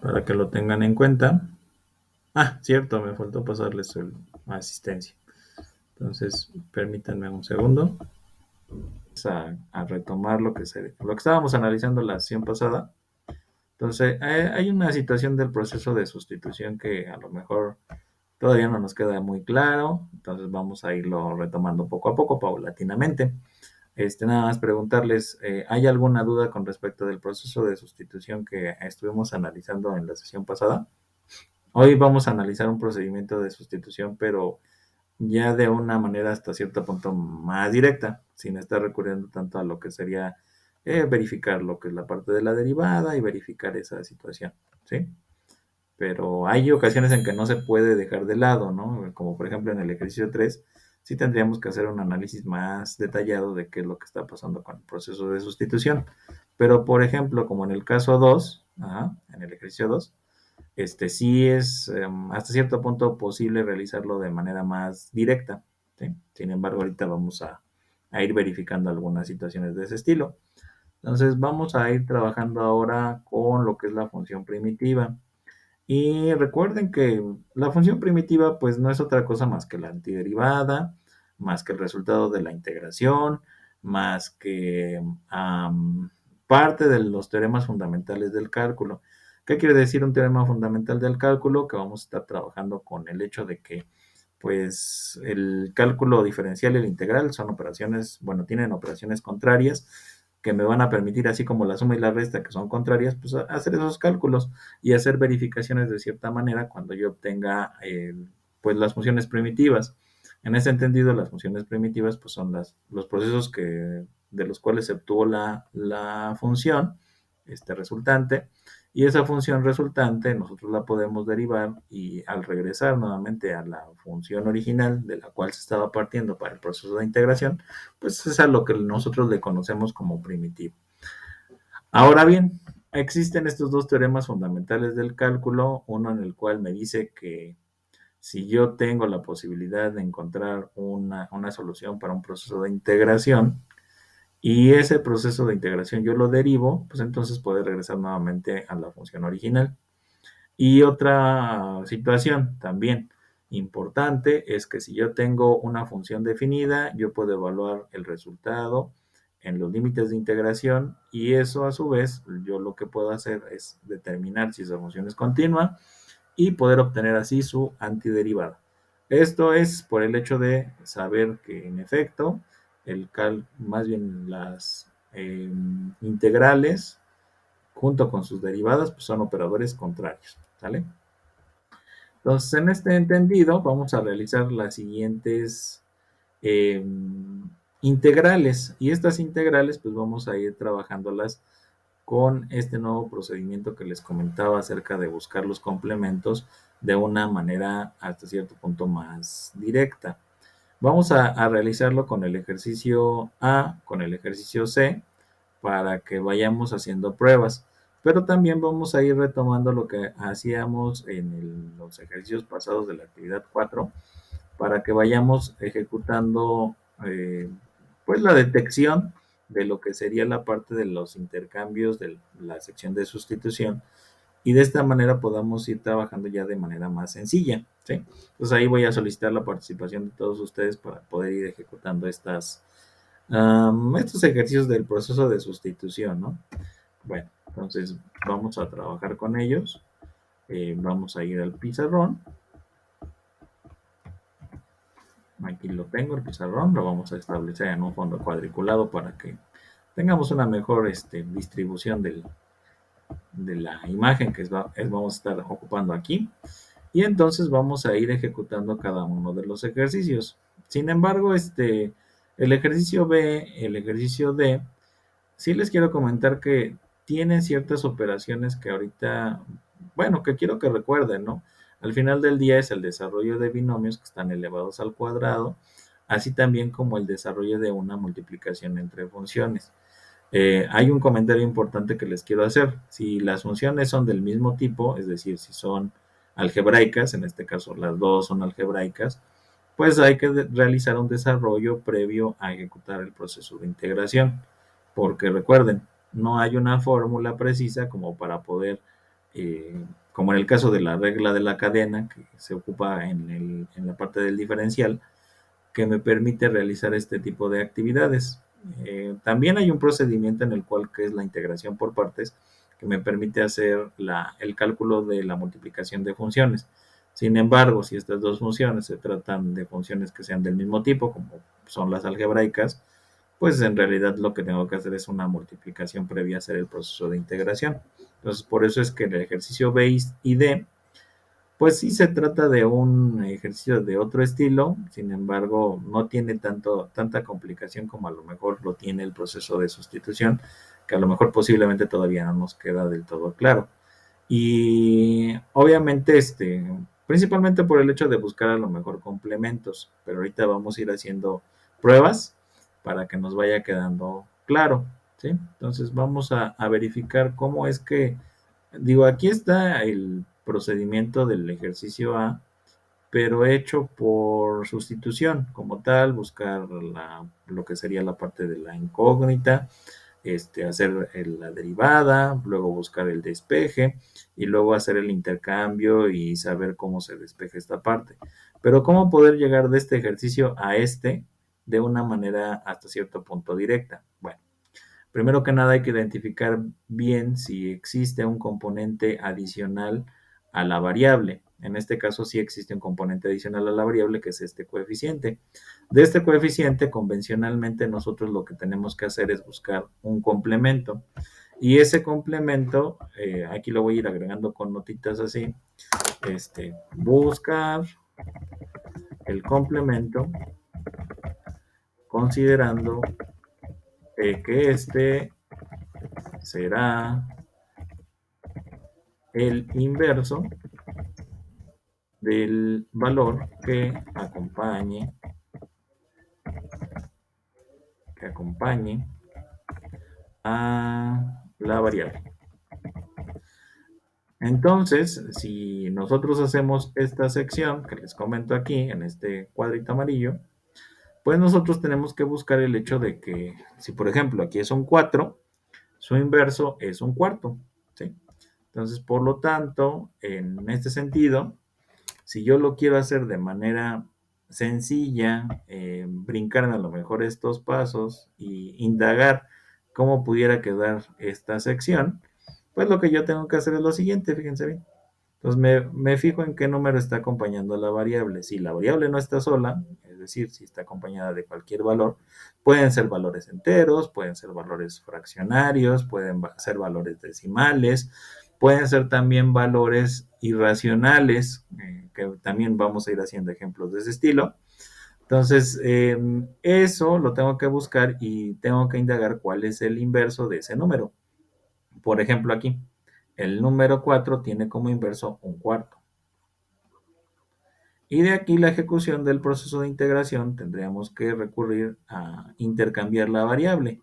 para que lo tengan en cuenta. Ah, cierto, me faltó pasarles su asistencia. Entonces, permítanme un segundo. A retomar lo que estábamos analizando la sesión pasada. Entonces, hay una situación del proceso de sustitución que a lo mejor todavía no nos queda muy claro, entonces vamos a irlo retomando poco a poco, paulatinamente. Nada más preguntarles, ¿hay alguna duda con respecto del proceso de sustitución que estuvimos analizando en la sesión pasada? Hoy vamos a analizar un procedimiento de sustitución, pero ya de una manera hasta cierto punto más directa, sin estar recurriendo tanto a lo que sería verificar lo que es la parte de la derivada y verificar esa situación, ¿sí? Pero hay ocasiones en que no se puede dejar de lado, ¿no? Como por ejemplo en el ejercicio 3, sí tendríamos que hacer un análisis más detallado de qué es lo que está pasando con el proceso de sustitución. Pero por ejemplo, como en el caso 2, en el ejercicio 2, sí es hasta cierto punto posible realizarlo de manera más directa, ¿sí? Sin embargo, ahorita vamos a ir verificando algunas situaciones de ese estilo. Entonces, vamos a ir trabajando ahora con lo que es la función primitiva. Y recuerden que la función primitiva pues no es otra cosa más que la antiderivada, más que el resultado de la integración, más que parte de los teoremas fundamentales del cálculo. ¿Qué quiere decir un teorema fundamental del cálculo? Que vamos a estar trabajando con el hecho de que pues el cálculo diferencial y el integral son operaciones, bueno, tienen operaciones contrarias que me van a permitir, así como la suma y la resta que son contrarias, pues hacer esos cálculos y hacer verificaciones de cierta manera cuando yo obtenga pues las funciones primitivas. En ese entendido, las funciones primitivas pues son los procesos de los cuales se obtuvo la función resultante, y esa función resultante nosotros la podemos derivar y al regresar nuevamente a la función original de la cual se estaba partiendo para el proceso de integración, pues es a lo que nosotros le conocemos como primitivo. Ahora bien, existen estos dos teoremas fundamentales del cálculo, uno en el cual me dice que si yo tengo la posibilidad de encontrar una solución para un proceso de integración y ese proceso de integración yo lo derivo, pues entonces puede regresar nuevamente a la función original. Y otra situación también importante es que si yo tengo una función definida, yo puedo evaluar el resultado en los límites de integración y eso a su vez yo lo que puedo hacer es determinar si esa función es continua y poder obtener así su antiderivada. Esto es por el hecho de saber que en efecto más bien las integrales junto con sus derivadas pues son operadores contrarios, ¿sale? Entonces, en este entendido, vamos a realizar las siguientes eh, integrales. Y estas integrales, pues vamos a ir trabajándolas con este nuevo procedimiento que les comentaba acerca de buscar los complementos de una manera hasta cierto punto más directa. Vamos a realizarlo con el ejercicio A, con el ejercicio C, para que vayamos haciendo pruebas. Pero también vamos a ir retomando lo que hacíamos en los ejercicios pasados de la actividad 4 para que vayamos ejecutando pues la detección de lo que sería la parte de los intercambios de la sección de sustitución y de esta manera podamos ir trabajando ya de manera más sencilla, ¿sí? Entonces ahí voy a solicitar la participación de todos ustedes para poder ir ejecutando estos ejercicios del proceso de sustitución, ¿no? Bueno, entonces vamos a trabajar con ellos. Vamos a ir al pizarrón. Aquí lo tengo, el pizarrón. Lo vamos a establecer en un fondo cuadriculado para que tengamos una mejor distribución de la imagen que vamos a estar ocupando aquí. Y entonces vamos a ir ejecutando cada uno de los ejercicios. Sin embargo, el ejercicio B, el ejercicio D, sí les quiero comentar que tienen ciertas operaciones que ahorita, bueno, que quiero que recuerden, ¿no? Al final del día es el desarrollo de binomios que están elevados al cuadrado, así también como el desarrollo de una multiplicación entre funciones. Hay un comentario importante que les quiero hacer. Si las funciones son del mismo tipo, es decir, si son algebraicas, en este caso las dos son algebraicas, pues hay que realizar un desarrollo previo a ejecutar el proceso de integración. Porque recuerden, no hay una fórmula precisa como para poder como en el caso de la regla de la cadena, que se ocupa en la parte del diferencial, que me permite realizar este tipo de actividades. También hay un procedimiento en el cual, que es la integración por partes, que me permite hacer el cálculo de la multiplicación de funciones. Sin embargo, si estas dos funciones se tratan de funciones que sean del mismo tipo, como son las algebraicas, pues en realidad lo que tengo que hacer es una multiplicación previa a hacer el proceso de integración. Entonces, por eso es que en el ejercicio B y D, pues sí se trata de un ejercicio de otro estilo, sin embargo, no tiene tanta complicación como a lo mejor lo tiene el proceso de sustitución, que a lo mejor posiblemente todavía no nos queda del todo claro. Y obviamente, principalmente por el hecho de buscar a lo mejor complementos, pero ahorita vamos a ir haciendo pruebas para que nos vaya quedando claro, ¿sí? Entonces vamos a verificar cómo es que, digo, aquí está el procedimiento del ejercicio A, pero hecho por sustitución como tal, buscar lo que sería la parte de la incógnita, hacer la derivada, luego buscar el despeje y luego hacer el intercambio y saber cómo se despeja esta parte. Pero cómo poder llegar de este ejercicio a de una manera hasta cierto punto directa. Bueno, primero que nada hay que identificar bien si existe un componente adicional a la variable. En este caso sí existe un componente adicional a la variable, que es este coeficiente. De este coeficiente, convencionalmente nosotros lo que tenemos que hacer es buscar un complemento. Y ese complemento, aquí lo voy a ir agregando con notitas así, buscar el complemento considerando que este será el inverso del valor que acompañe a la variable. Entonces, si nosotros hacemos esta sección que les comento aquí en este cuadrito amarillo, pues nosotros tenemos que buscar el hecho de que, si por ejemplo aquí es un 4, su inverso es un cuarto, ¿sí? Entonces, por lo tanto, en este sentido, si yo lo quiero hacer de manera sencilla, brincarme a lo mejor estos pasos y indagar cómo pudiera quedar esta sección, pues lo que yo tengo que hacer es lo siguiente, fíjense bien. Entonces me fijo en qué número está acompañando la variable. Si la variable no está sola, es decir, si está acompañada de cualquier valor, pueden ser valores enteros, pueden ser valores fraccionarios, pueden ser valores decimales, pueden ser también valores irracionales, que también vamos a ir haciendo ejemplos de ese estilo. Entonces, eso lo tengo que buscar y tengo que indagar cuál es el inverso de ese número. Por ejemplo, aquí, el número 4 tiene como inverso un cuarto. Y de aquí la ejecución del proceso de integración tendríamos que recurrir a intercambiar la variable.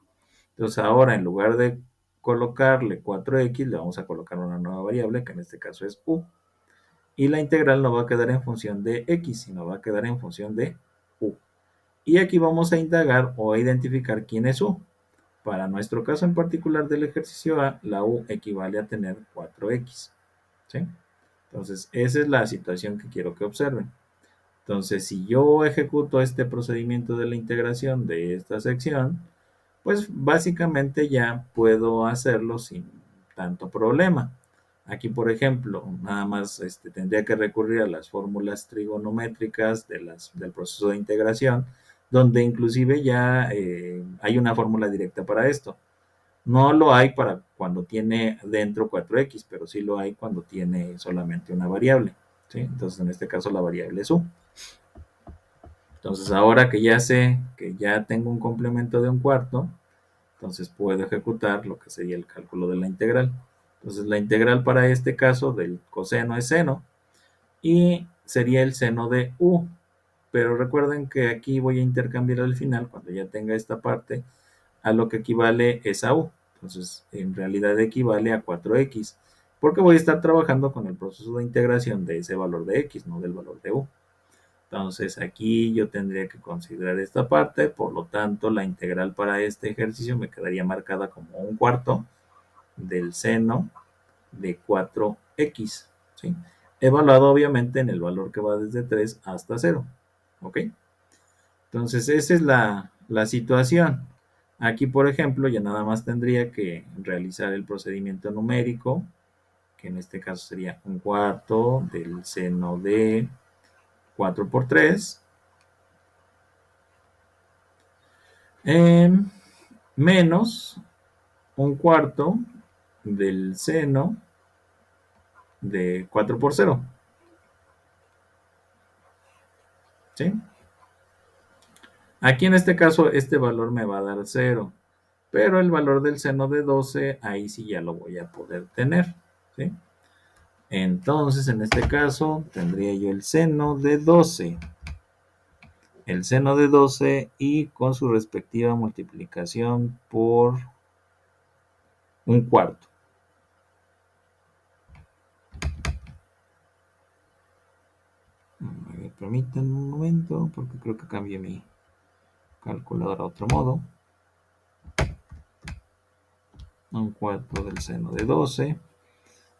Entonces ahora en lugar de colocarle 4x, le vamos a colocar una nueva variable que en este caso es u. Y la integral no va a quedar en función de x, sino va a quedar en función de u. Y aquí vamos a indagar o a identificar quién es u. Para nuestro caso en particular del ejercicio A, la u equivale a tener 4x. ¿Sí? Entonces esa es la situación que quiero que observen. Entonces, si yo ejecuto este procedimiento de la integración de esta sección, pues básicamente ya puedo hacerlo sin tanto problema. Aquí, por ejemplo, nada más tendría que recurrir a las fórmulas trigonométricas del proceso de integración, donde inclusive ya hay una fórmula directa para esto. No lo hay para cuando tiene dentro 4x, pero sí lo hay cuando tiene solamente una variable, ¿sí? Entonces, en este caso la variable es u. Entonces, ahora que ya sé que ya tengo un complemento de un cuarto, entonces puedo ejecutar lo que sería el cálculo de la integral. Entonces, la integral para este caso del coseno es seno y sería el seno de u. Pero recuerden que aquí voy a intercambiar al final, cuando ya tenga esta parte, a lo que equivale es a u. Entonces, en realidad equivale a 4x, porque voy a estar trabajando con el proceso de integración de ese valor de x, no del valor de u. Entonces aquí yo tendría que considerar esta parte, por lo tanto la integral para este ejercicio me quedaría marcada como un cuarto del seno de 4x, ¿sí? Evaluado obviamente en el valor que va desde 3 hasta 0, ¿ok? Entonces, esa es la situación. Aquí, por ejemplo, ya nada más tendría que realizar el procedimiento numérico, que en este caso sería 1/4 del seno de 4 por 3, menos 1/4 del seno de 4 por 0, ¿sí? Aquí en este caso, este valor me va a dar 0, pero el valor del seno de 12, ahí sí ya lo voy a poder tener, ¿sí? Entonces, en este caso, tendría yo el seno de 12. El seno de 12 y con su respectiva multiplicación por 1/4. Permítanme un momento porque creo que cambié mi calculadora a otro modo. 1/4 del seno de 12.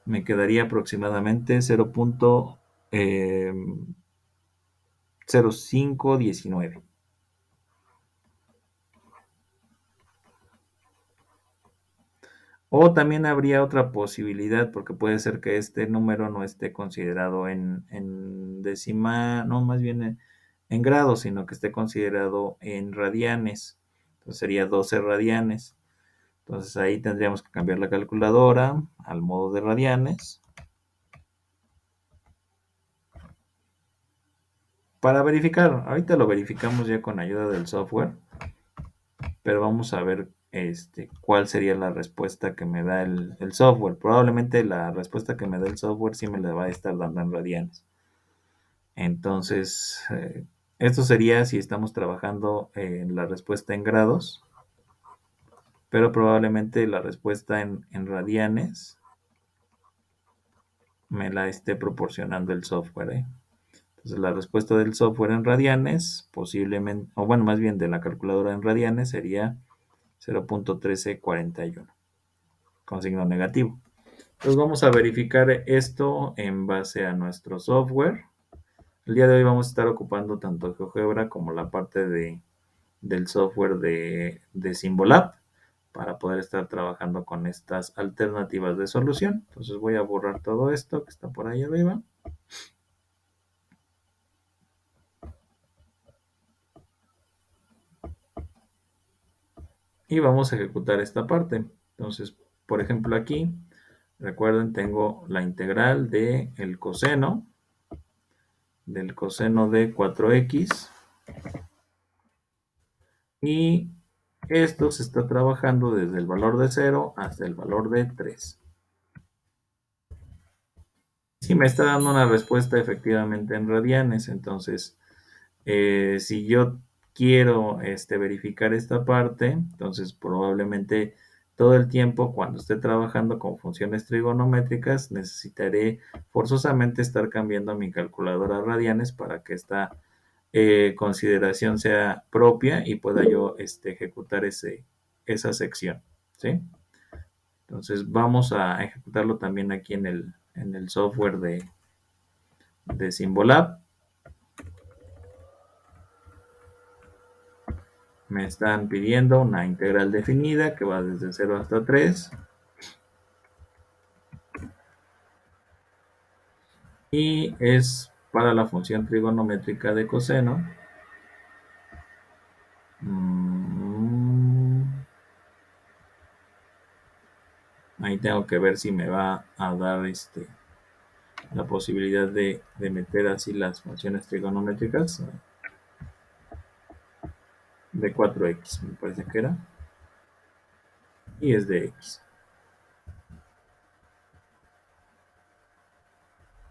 Me quedaría aproximadamente 0.0519. O también habría otra posibilidad, porque puede ser que este número no esté considerado en décima, no, más bien en grados, sino que esté considerado en radianes. Entonces sería 12 radianes. Entonces ahí tendríamos que cambiar la calculadora al modo de radianes para verificar. Ahorita lo verificamos ya con ayuda del software, pero vamos a ver cuál sería la respuesta que me da el software. Probablemente la respuesta que me da el software sí me la va a estar dando en radianes. Entonces, esto sería si estamos trabajando en la respuesta en grados, pero probablemente la respuesta en radianes me la esté proporcionando el software, ¿eh? Entonces, la respuesta del software en radianes, posiblemente, o bueno, más bien de la calculadora en radianes, sería 0.1341 con signo negativo. Entonces vamos a verificar esto en base a nuestro software. El día de hoy vamos a estar ocupando tanto GeoGebra como la parte del software de Symbolab para poder estar trabajando con estas alternativas de solución. Entonces voy a borrar todo esto que está por ahí arriba. Y vamos a ejecutar esta parte. Entonces, por ejemplo, aquí, recuerden, tengo la integral del coseno de 4x. Y esto se está trabajando desde el valor de 0 hasta el valor de 3. Si me está dando una respuesta efectivamente en radianes, entonces si yo quiero verificar esta parte, entonces probablemente todo el tiempo cuando esté trabajando con funciones trigonométricas necesitaré forzosamente estar cambiando mi calculadora a radianes para que esta consideración sea propia y pueda yo ejecutar esa sección, ¿sí? Entonces vamos a ejecutarlo también aquí en el software de Symbolab. Me están pidiendo una integral definida que va desde 0 hasta 3. Y es para la función trigonométrica de coseno. Ahí tengo que ver si me va a dar la posibilidad de meter así las funciones trigonométricas de 4x, me parece que era. Y es de x.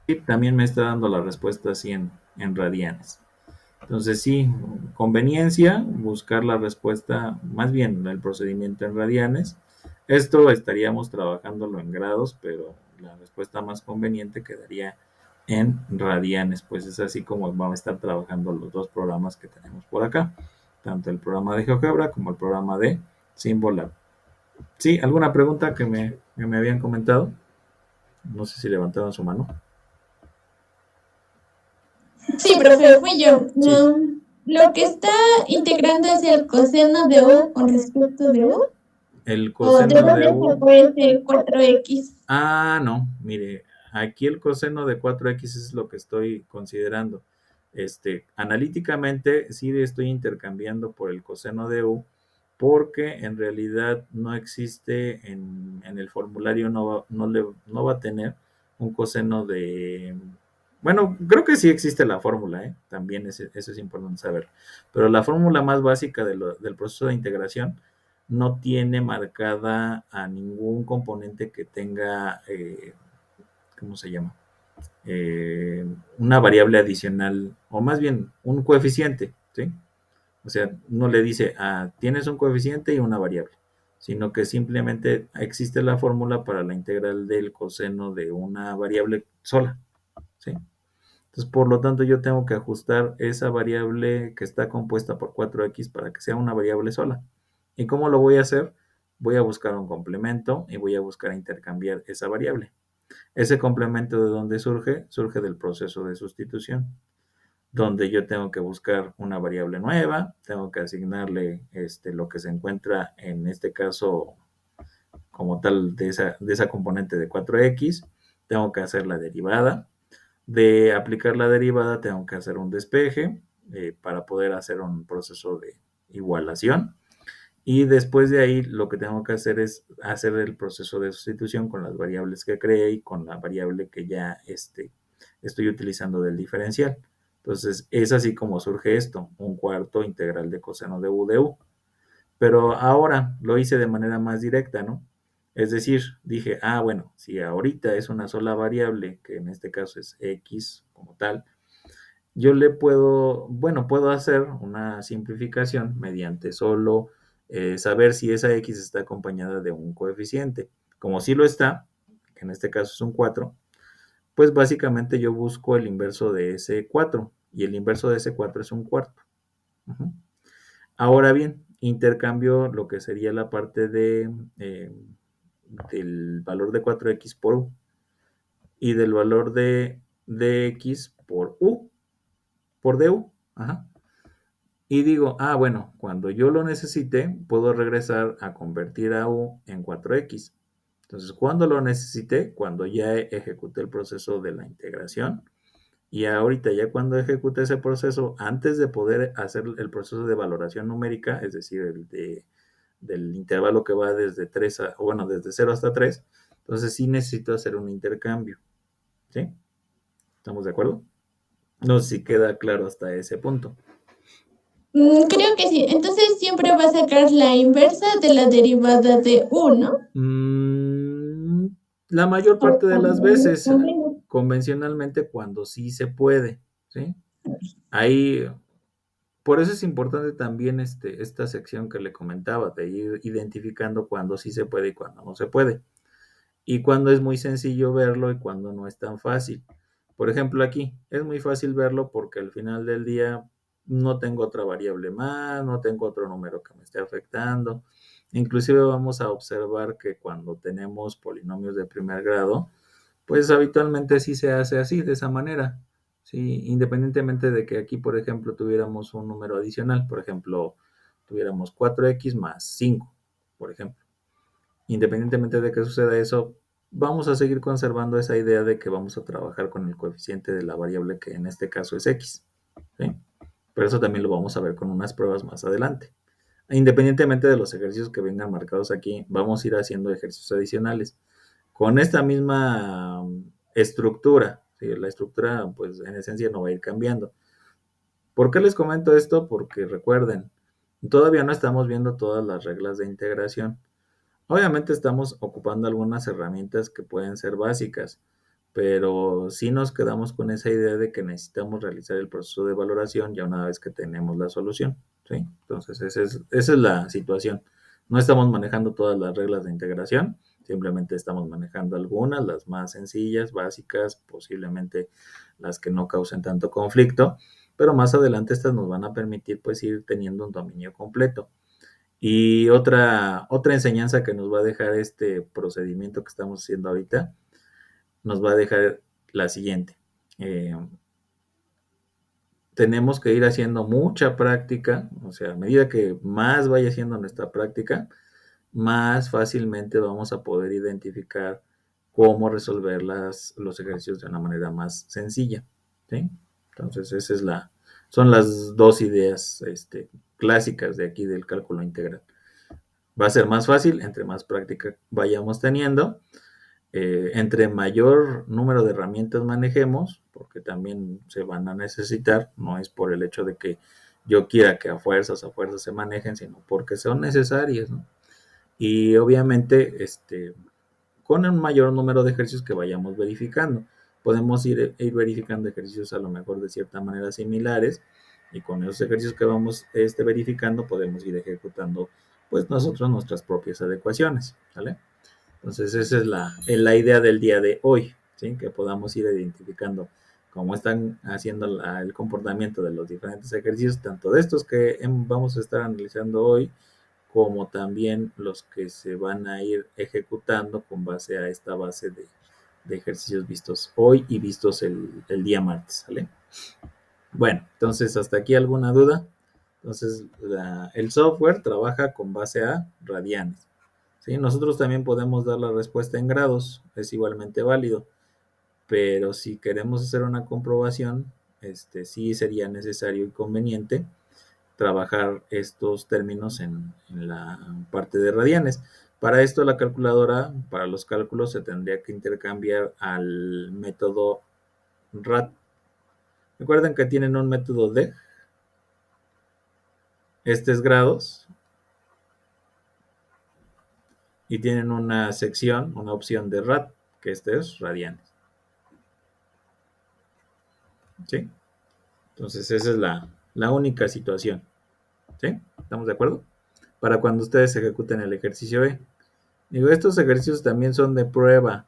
Y también me está dando la respuesta así en radianes. Entonces sí, conveniencia, buscar la respuesta, más bien el procedimiento en radianes. Esto estaríamos trabajándolo en grados, pero la respuesta más conveniente quedaría en radianes, pues es así como vamos a estar trabajando los dos programas que tenemos por acá, tanto el programa de GeoGebra como el programa de Symbolab. ¿Sí? ¿Alguna pregunta que me habían comentado? No sé si levantaron su mano. Sí, profe, fui yo. Sí, Lo que está integrando es el coseno de U con respecto de U. el ¿O de coseno de dónde U. sacó ese 4x? Ah, no, mire, aquí el coseno de 4x es lo que estoy considerando. Analíticamente sí estoy intercambiando por el coseno de U, porque en realidad no existe en el formulario, no va a tener un coseno de... Bueno, creo que sí existe la fórmula, ¿eh? También eso es importante saber. Pero la fórmula más básica del proceso de integración no tiene marcada a ningún componente que tenga, ¿cómo se llama? Una variable adicional, o más bien un coeficiente, ¿sí? O sea, no le dice, tienes un coeficiente y una variable, sino que simplemente existe la fórmula para la integral del coseno de una variable sola, ¿sí? Entonces, por lo tanto, yo tengo que ajustar esa variable que está compuesta por 4x para que sea una variable sola. ¿Y cómo lo voy a hacer? Voy a buscar un complemento y voy a buscar intercambiar esa variable. Ese complemento de dónde surge? Surge del proceso de sustitución, donde yo tengo que buscar una variable nueva, tengo que asignarle lo que se encuentra en este caso como tal de esa componente de 4x, tengo que hacer la derivada. De aplicar la derivada tengo que hacer un despeje para poder hacer un proceso de igualación. Y después de ahí lo que tengo que hacer es hacer el proceso de sustitución con las variables que creé y con la variable que ya estoy utilizando del diferencial. Entonces es así como surge esto, un cuarto integral de coseno de U de U. Pero ahora lo hice de manera más directa, ¿no? Es decir, dije, bueno, si ahorita es una sola variable, que en este caso es x como tal, yo le puedo, bueno, puedo hacer una simplificación mediante solo saber si esa x está acompañada de un coeficiente. Como si lo está, que en este caso es un 4, pues básicamente yo busco el inverso de ese 4 y el inverso de ese 4 es un cuarto. Uh-huh. Ahora bien, intercambio lo que sería la parte del valor de 4x por u y del valor de dx por u, por du. Ajá. Y digo, bueno, cuando yo lo necesite, puedo regresar a convertir a u en 4x. Entonces, ¿cuándo lo necesité? Cuando ya ejecuté el proceso de la integración. Y ahorita, ya cuando ejecute ese proceso, antes de poder hacer el proceso de valoración numérica, es decir, del intervalo que va desde 3 bueno, desde 0 hasta 3, entonces sí necesito hacer un intercambio. ¿Sí? ¿Estamos de acuerdo? No sé si queda claro hasta ese punto. Creo que sí. Entonces siempre va a sacar la inversa de la derivada de U, ¿no? Mm, la mayor parte de las veces, convencionalmente, cuando sí se puede, ¿sí? Ahí, por eso es importante también esta sección que le comentaba, de ir identificando cuándo sí se puede y cuándo no se puede. Y cuándo es muy sencillo verlo y cuándo no es tan fácil. Por ejemplo, aquí es muy fácil verlo porque al final del día no tengo otra variable más, no tengo otro número que me esté afectando. Inclusive vamos a observar que cuando tenemos polinomios de primer grado, pues habitualmente sí se hace así, de esa manera. Sí, independientemente de que aquí, por ejemplo, tuviéramos un número adicional, por ejemplo, tuviéramos 4x más 5, por ejemplo. Independientemente de que suceda eso, vamos a seguir conservando esa idea de que vamos a trabajar con el coeficiente de la variable que en este caso es x. ¿Sí? Pero eso también lo vamos a ver con unas pruebas más adelante. Independientemente de los ejercicios que vengan marcados aquí, vamos a ir haciendo ejercicios adicionales. Con esta misma estructura, ¿sí? La estructura pues en esencia no va a ir cambiando. ¿Por qué les comento esto? Porque recuerden, todavía no estamos viendo todas las reglas de integración. Obviamente estamos ocupando algunas herramientas que pueden ser básicas, pero sí nos quedamos con esa idea de que necesitamos realizar el proceso de valoración ya una vez que tenemos la solución, ¿sí? Entonces, esa es la situación. No estamos manejando todas las reglas de integración, simplemente estamos manejando algunas, las más sencillas, básicas, posiblemente las que no causen tanto conflicto, pero más adelante estas nos van a permitir pues ir teniendo un dominio completo. Y otra enseñanza que nos va a dejar este procedimiento que estamos haciendo ahorita nos va a dejar la siguiente. Tenemos que ir haciendo mucha práctica, o sea, a medida que más vaya haciendo nuestra práctica, más fácilmente vamos a poder identificar cómo resolver los ejercicios de una manera más sencilla, ¿sí? Entonces, son las dos ideas clásicas de aquí del cálculo integral. Va a ser más fácil entre más práctica vayamos teniendo, entre mayor número de herramientas manejemos, porque también se van a necesitar, no es por el hecho de que yo quiera que a fuerzas se manejen, sino porque son necesarias, ¿no? Y obviamente, con un mayor número de ejercicios que vayamos verificando. Podemos ir verificando ejercicios a lo mejor de cierta manera similares, y con esos ejercicios que vamos verificando podemos ir ejecutando pues nosotros nuestras propias adecuaciones, ¿vale? Entonces esa es la idea del día de hoy, ¿sí? Que podamos ir identificando cómo están haciendo el comportamiento de los diferentes ejercicios, tanto de estos que vamos a estar analizando hoy, como también los que se van a ir ejecutando con base a esta base de ejercicios vistos hoy y vistos el día martes, ¿vale? Bueno, entonces hasta aquí alguna duda. Entonces el software trabaja con base a radianes, ¿sí? Nosotros también podemos dar la respuesta en grados, es igualmente válido, pero si queremos hacer una comprobación, sí sería necesario y conveniente trabajar estos términos en la parte de radianes. Para esto la calculadora, para los cálculos, se tendría que intercambiar al método RAD. Recuerden que tienen un método D, este es grados, y tienen una sección, una opción de rad, que este es radianes. ¿Sí? Entonces esa es la única situación. ¿Sí? ¿Estamos de acuerdo? Para cuando ustedes ejecuten el ejercicio E. Digo, estos ejercicios también son de prueba.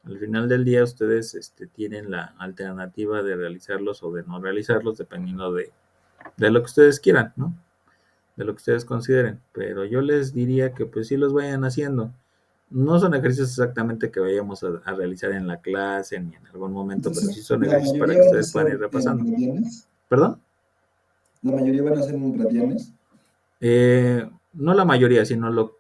Al final del día ustedes tienen la alternativa de realizarlos o de no realizarlos, dependiendo de lo que ustedes quieran, ¿no? De lo que ustedes consideren. Pero yo les diría que pues sí los vayan haciendo. No son ejercicios exactamente que vayamos a realizar en la clase ni en algún momento, pero sí Entonces, son ¿la ejercicios para mayoría que van a ustedes puedan ir ser en repasando. radianes? ¿Perdón? ¿La mayoría van a ser en radianes? No la mayoría, sino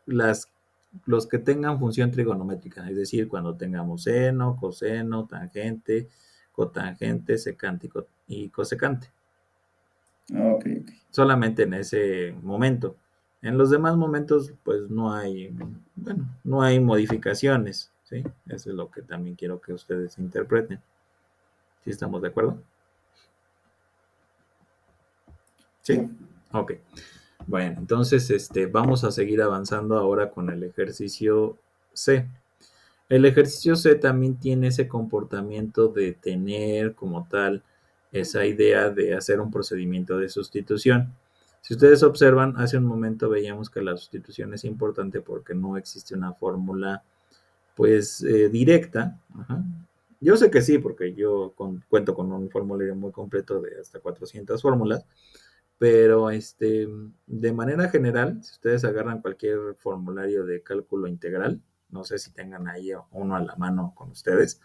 los que tengan función trigonométrica, es decir, cuando tengamos seno, coseno, tangente, cotangente, secante y cosecante. Ah, ok. Solamente en ese momento. En los demás momentos, pues no hay, bueno, no hay modificaciones, ¿sí? Eso es lo que también quiero que ustedes interpreten. ¿Sí estamos de acuerdo? ¿Sí? Sí. Ok. Bueno, entonces vamos a seguir avanzando ahora con el ejercicio C. El ejercicio C también tiene ese comportamiento de tener como tal esa idea de hacer un procedimiento de sustitución. Si ustedes observan, hace un momento veíamos que la sustitución es importante porque no existe una fórmula pues directa. Ajá. Yo sé que sí, porque yo cuento con un formulario muy completo de hasta 400 fórmulas, pero de manera general, si ustedes agarran cualquier formulario de cálculo integral, no sé si tengan ahí uno a la mano con ustedes,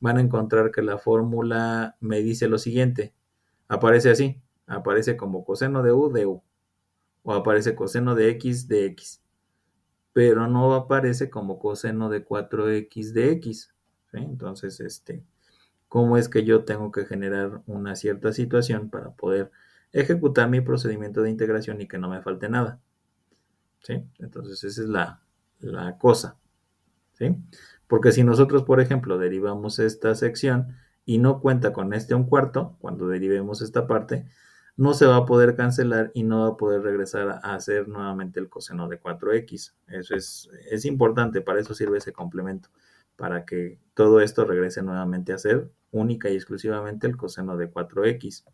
van a encontrar que la fórmula me dice lo siguiente. Aparece así, aparece como coseno de U, o aparece coseno de X, pero no aparece como coseno de 4X de X. ¿Sí? Entonces, cómo es que yo tengo que generar una cierta situación para poder ejecutar mi procedimiento de integración y que no me falte nada. ¿Sí? Entonces esa es la cosa. ¿Sí? Porque si nosotros, por ejemplo, derivamos esta sección y no cuenta con un cuarto, cuando derivemos esta parte, no se va a poder cancelar y no va a poder regresar a hacer nuevamente el coseno de 4x. Eso es importante, para eso sirve ese complemento, para que todo esto regrese nuevamente a ser única y exclusivamente el coseno de 4x.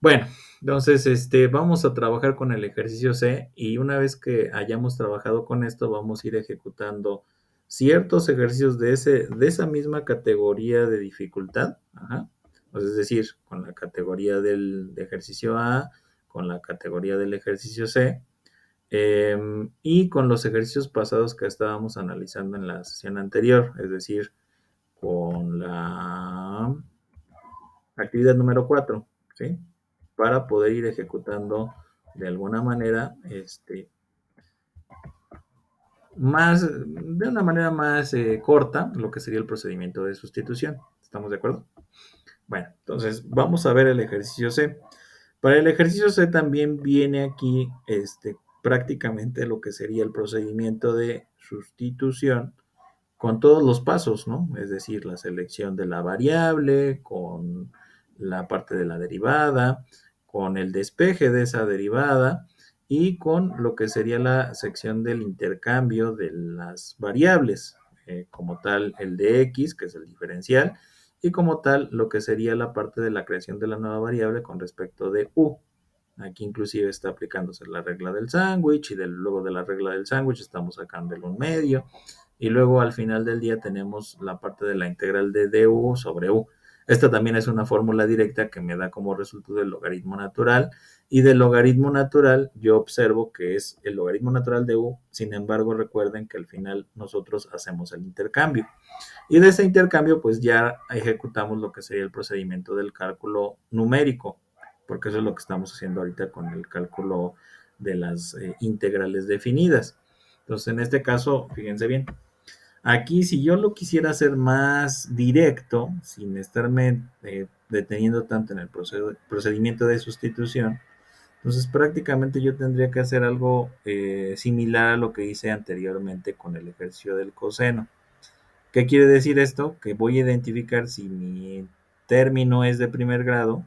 Bueno, entonces vamos a trabajar con el ejercicio C, y una vez que hayamos trabajado con esto, vamos a ir ejecutando ciertos ejercicios de esa misma categoría de dificultad. Ajá. Pues es decir, con la categoría del ejercicio A, con la categoría del ejercicio C, y con los ejercicios pasados que estábamos analizando en la sesión anterior, es decir, con la actividad número 4, ¿sí? Para poder ir ejecutando de alguna manera, de una manera más corta, lo que sería el procedimiento de sustitución. ¿Estamos de acuerdo? Bueno, entonces vamos a ver el ejercicio C. Para el ejercicio C también viene aquí prácticamente lo que sería el procedimiento de sustitución con todos los pasos, ¿no? Es decir, la selección de la variable, con la parte de la derivada, con el despeje de esa derivada y con lo que sería la sección del intercambio de las variables, como tal el de x, que es el diferencial, y como tal lo que sería la parte de la creación de la nueva variable con respecto de u. Aquí inclusive está aplicándose la regla del sándwich y luego de la regla del sándwich estamos sacando el 1/2 y luego al final del día tenemos la parte de la integral de du sobre u. Esta también es una fórmula directa que me da como resultado el logaritmo natural y del logaritmo natural yo observo que es el logaritmo natural de u, sin embargo recuerden que al final nosotros hacemos el intercambio y de ese intercambio pues ya ejecutamos lo que sería el procedimiento del cálculo numérico, porque eso es lo que estamos haciendo ahorita con el cálculo de las integrales definidas. Entonces en este caso, fíjense bien, aquí, si yo lo quisiera hacer más directo, sin estarme deteniendo tanto en el procedimiento de sustitución, entonces prácticamente yo tendría que hacer algo similar a lo que hice anteriormente con el ejercicio del coseno. ¿Qué quiere decir esto? Que voy a identificar si mi término es de primer grado,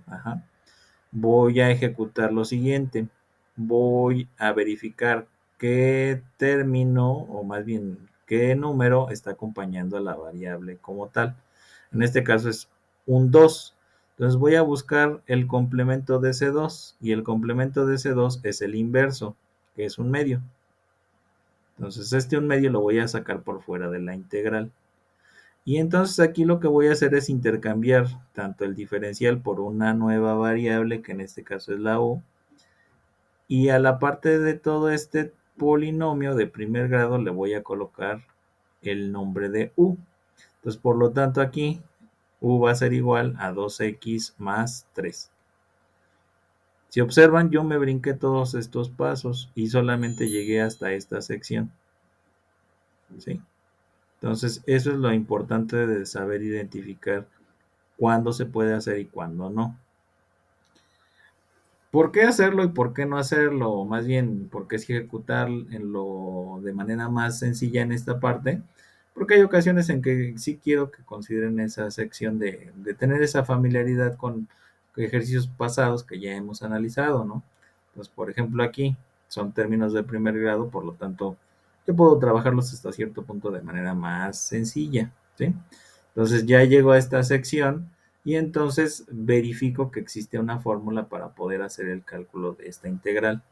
voy a ejecutar lo siguiente. Voy a verificar qué término, o más bien qué número está acompañando a la variable como tal. En este caso es un 2. Entonces voy a buscar el complemento de ese 2 y el complemento de ese 2 es el inverso, que es un medio. Entonces un medio lo voy a sacar por fuera de la integral. Y entonces aquí lo que voy a hacer es intercambiar tanto el diferencial por una nueva variable, que en este caso es la u, y a la parte de todo este polinomio de primer grado le voy a colocar el nombre de u. Entonces, por lo tanto, aquí u va a ser igual a 2x más 3. Si observan, yo me brinqué todos estos pasos y solamente llegué hasta esta sección. ¿Sí? Entonces, eso es lo importante de saber identificar cuándo se puede hacer y cuándo no. ¿Por qué hacerlo y por qué no hacerlo? O más bien, ¿por qué ejecutar de manera más sencilla en esta parte? Porque hay ocasiones en que sí quiero que consideren esa sección de tener esa familiaridad con ejercicios pasados que ya hemos analizado, ¿no? Entonces, por ejemplo, aquí son términos de primer grado, por lo tanto, yo puedo trabajarlos hasta cierto punto de manera más sencilla, ¿sí? Entonces ya llego a esta sección y entonces verifico que existe una fórmula para poder hacer el cálculo de esta integral.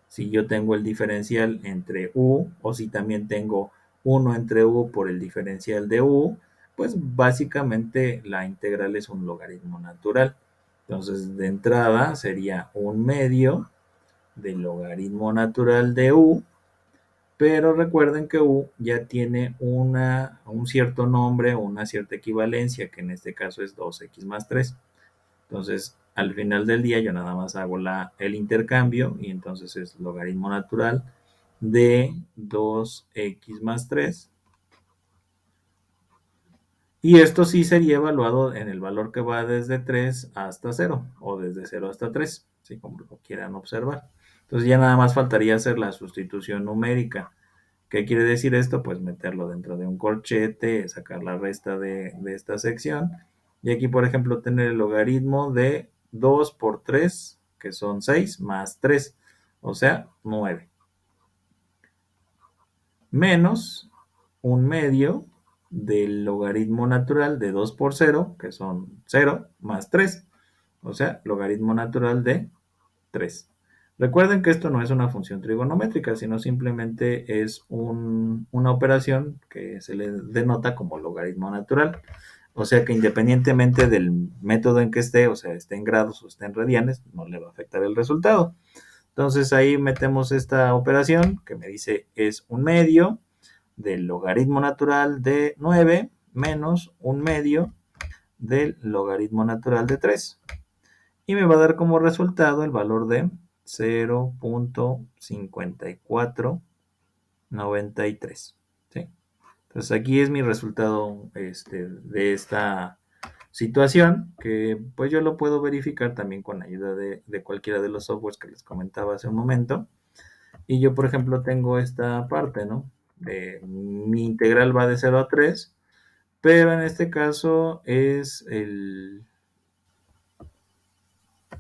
Si yo tengo el diferencial entre u o si también tengo 1 entre u por el diferencial de u, pues básicamente la integral es un logaritmo natural. Entonces de entrada sería 1/2 del logaritmo natural de u, pero recuerden que u ya tiene un cierto nombre o una cierta equivalencia, que en este caso es 2x más 3. Entonces, al final del día yo nada más hago el intercambio y entonces es logaritmo natural de 2x más 3. Y esto sí sería evaluado en el valor que va desde 3 hasta 0 o desde 0 hasta 3, ¿sí? Como lo quieran observar. Entonces ya nada más faltaría hacer la sustitución numérica. ¿Qué quiere decir esto? Pues meterlo dentro de un corchete, sacar la resta de esta sección. Y aquí, por ejemplo, tener el logaritmo de 2 por 3, que son 6, más 3, o sea, 9. Menos 1/2 del logaritmo natural de 2 por 0, que son 0, más 3, o sea, logaritmo natural de 3. Recuerden que esto no es una función trigonométrica, sino simplemente es una operación que se le denota como logaritmo natural. O sea que independientemente del método en que esté, o sea, esté en grados o esté en radianes, no le va a afectar el resultado. Entonces ahí metemos esta operación que me dice es 1/2 del logaritmo natural de 9 menos 1/2 del logaritmo natural de 3. Y me va a dar como resultado el valor de 0.5493. ¿Sí? Entonces aquí es mi resultado de esta situación, que pues yo lo puedo verificar también con ayuda de cualquiera de los softwares que les comentaba hace un momento. Y yo, por ejemplo, tengo esta parte, ¿no? Mi integral va de 0 a 3, pero en este caso es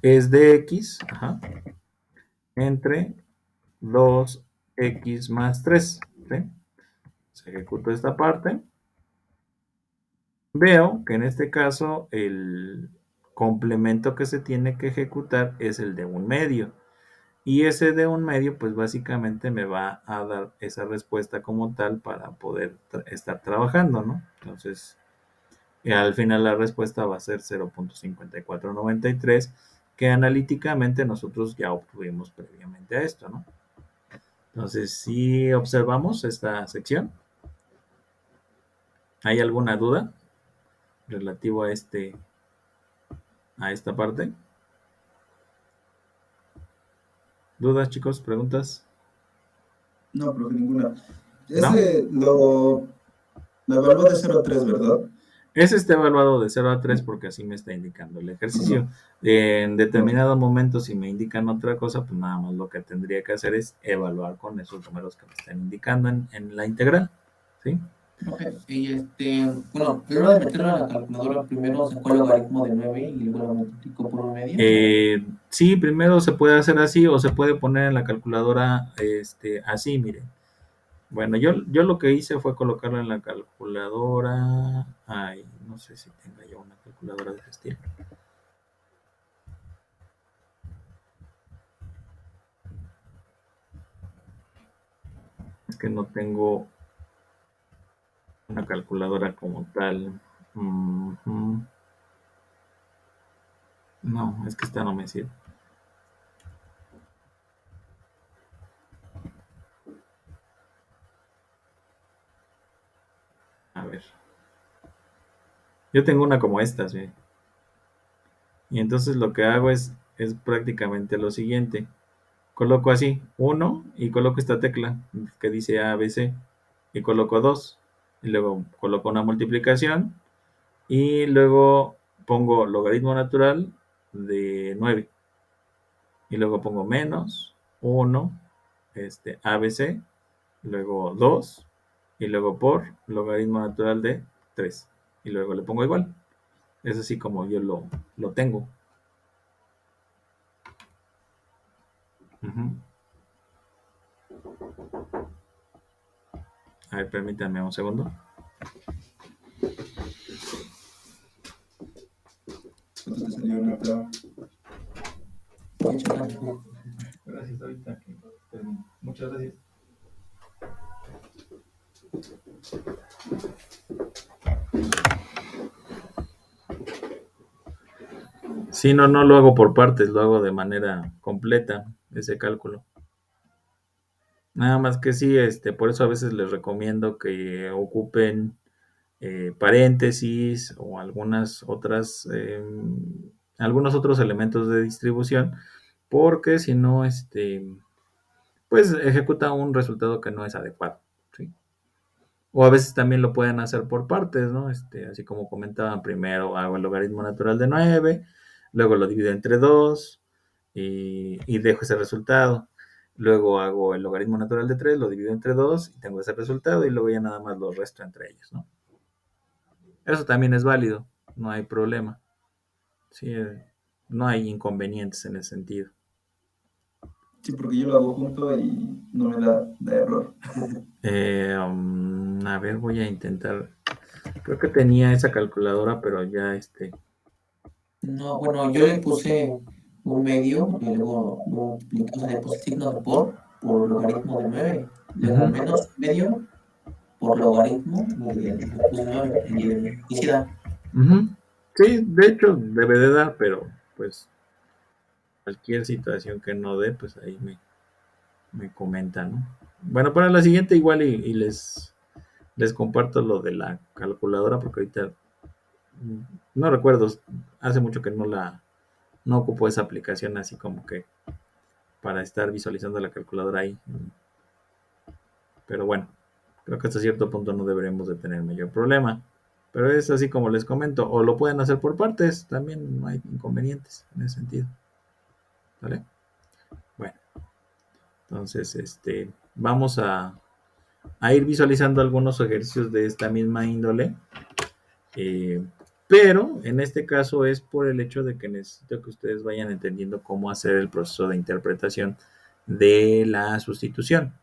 de x, entre 2x más 3. ¿Sí? Se ejecuta esta parte. Veo que en este caso el complemento que se tiene que ejecutar es el de 1/2. Y ese de 1/2, pues básicamente me va a dar esa respuesta como tal para poder estar trabajando, ¿no? Entonces, al final la respuesta va a ser 0.5493, que analíticamente nosotros ya obtuvimos previamente a esto, ¿no? Entonces, si observamos esta sección, ¿hay alguna duda relativo a esta parte? ¿Dudas, chicos? ¿Preguntas? No, profe, ninguna. ¿No? Lo evalúa de 0 a 3, ¿verdad? Ese está evaluado de 0 a 3 porque así me está indicando el ejercicio. En determinado momento, si me indican otra cosa, pues nada más lo que tendría que hacer es evaluar con esos números que me están indicando en la integral. ¿Sí? Ok, y bueno, primero de meterlo a la calculadora, primero sacó el logaritmo de 9 y luego lo multiplicó por 1/2. Sí, primero se puede hacer así o se puede poner en la calculadora así, miren. Bueno, yo lo que hice fue colocarlo en la calculadora. Ay, no sé si tenga yo una calculadora de ese estilo. Es que no tengo una calculadora como tal. No, es que esta no me sirve. A ver. Yo tengo una como estas, ¿sí? Y entonces lo que hago es prácticamente lo siguiente. Coloco así 1 y coloco esta tecla que dice ABC y coloco 2 y luego coloco una multiplicación y luego pongo logaritmo natural de 9 y luego pongo menos 1 ABC, luego 2 y luego por logaritmo natural de 3 y luego le pongo igual. Es así como yo lo tengo. A ver, permítanme un segundo. ¿Cuánto te salió, Nata? Gracias, ahorita que termino. Muchas gracias. Sí, no lo hago por partes, lo hago de manera completa, ese cálculo. Nada más que sí, por eso a veces les recomiendo que ocupen paréntesis o algunos otros elementos de distribución, porque si no, pues ejecuta un resultado que no es adecuado, ¿sí? O a veces también lo pueden hacer por partes, ¿no? Así como comentaban, primero hago el logaritmo natural de 9, luego lo divido entre 2 y dejo ese resultado. Luego hago el logaritmo natural de 3, lo divido entre 2 y tengo ese resultado y luego ya nada más lo resto entre ellos, ¿no? Eso también es válido, no hay problema. Sí, no hay inconvenientes en ese sentido. Sí, porque yo lo hago junto y no me da error. A ver, voy a intentar. Creo que tenía esa calculadora, pero ya No, bueno, yo le puse 1/2 y luego multipliqué, o sea, le puse el signo de por logaritmo de 9, luego menos 1/2 por logaritmo y le puse 9 y sí da. Sí, de hecho debe de dar, pero pues cualquier situación que no dé, pues ahí me comentan, ¿no? Bueno, para la siguiente igual y les comparto lo de la calculadora porque ahorita no recuerdo, hace mucho que no ocupo esa aplicación así como que para estar visualizando la calculadora ahí. Pero bueno, creo que hasta cierto punto no deberemos de tener mayor problema. Pero es así como les comento, o lo pueden hacer por partes, también no hay inconvenientes en ese sentido. ¿Vale? Bueno, entonces vamos a ir visualizando algunos ejercicios de esta misma índole. Pero en este caso es por el hecho de que necesito que ustedes vayan entendiendo cómo hacer el proceso de interpretación de la sustitución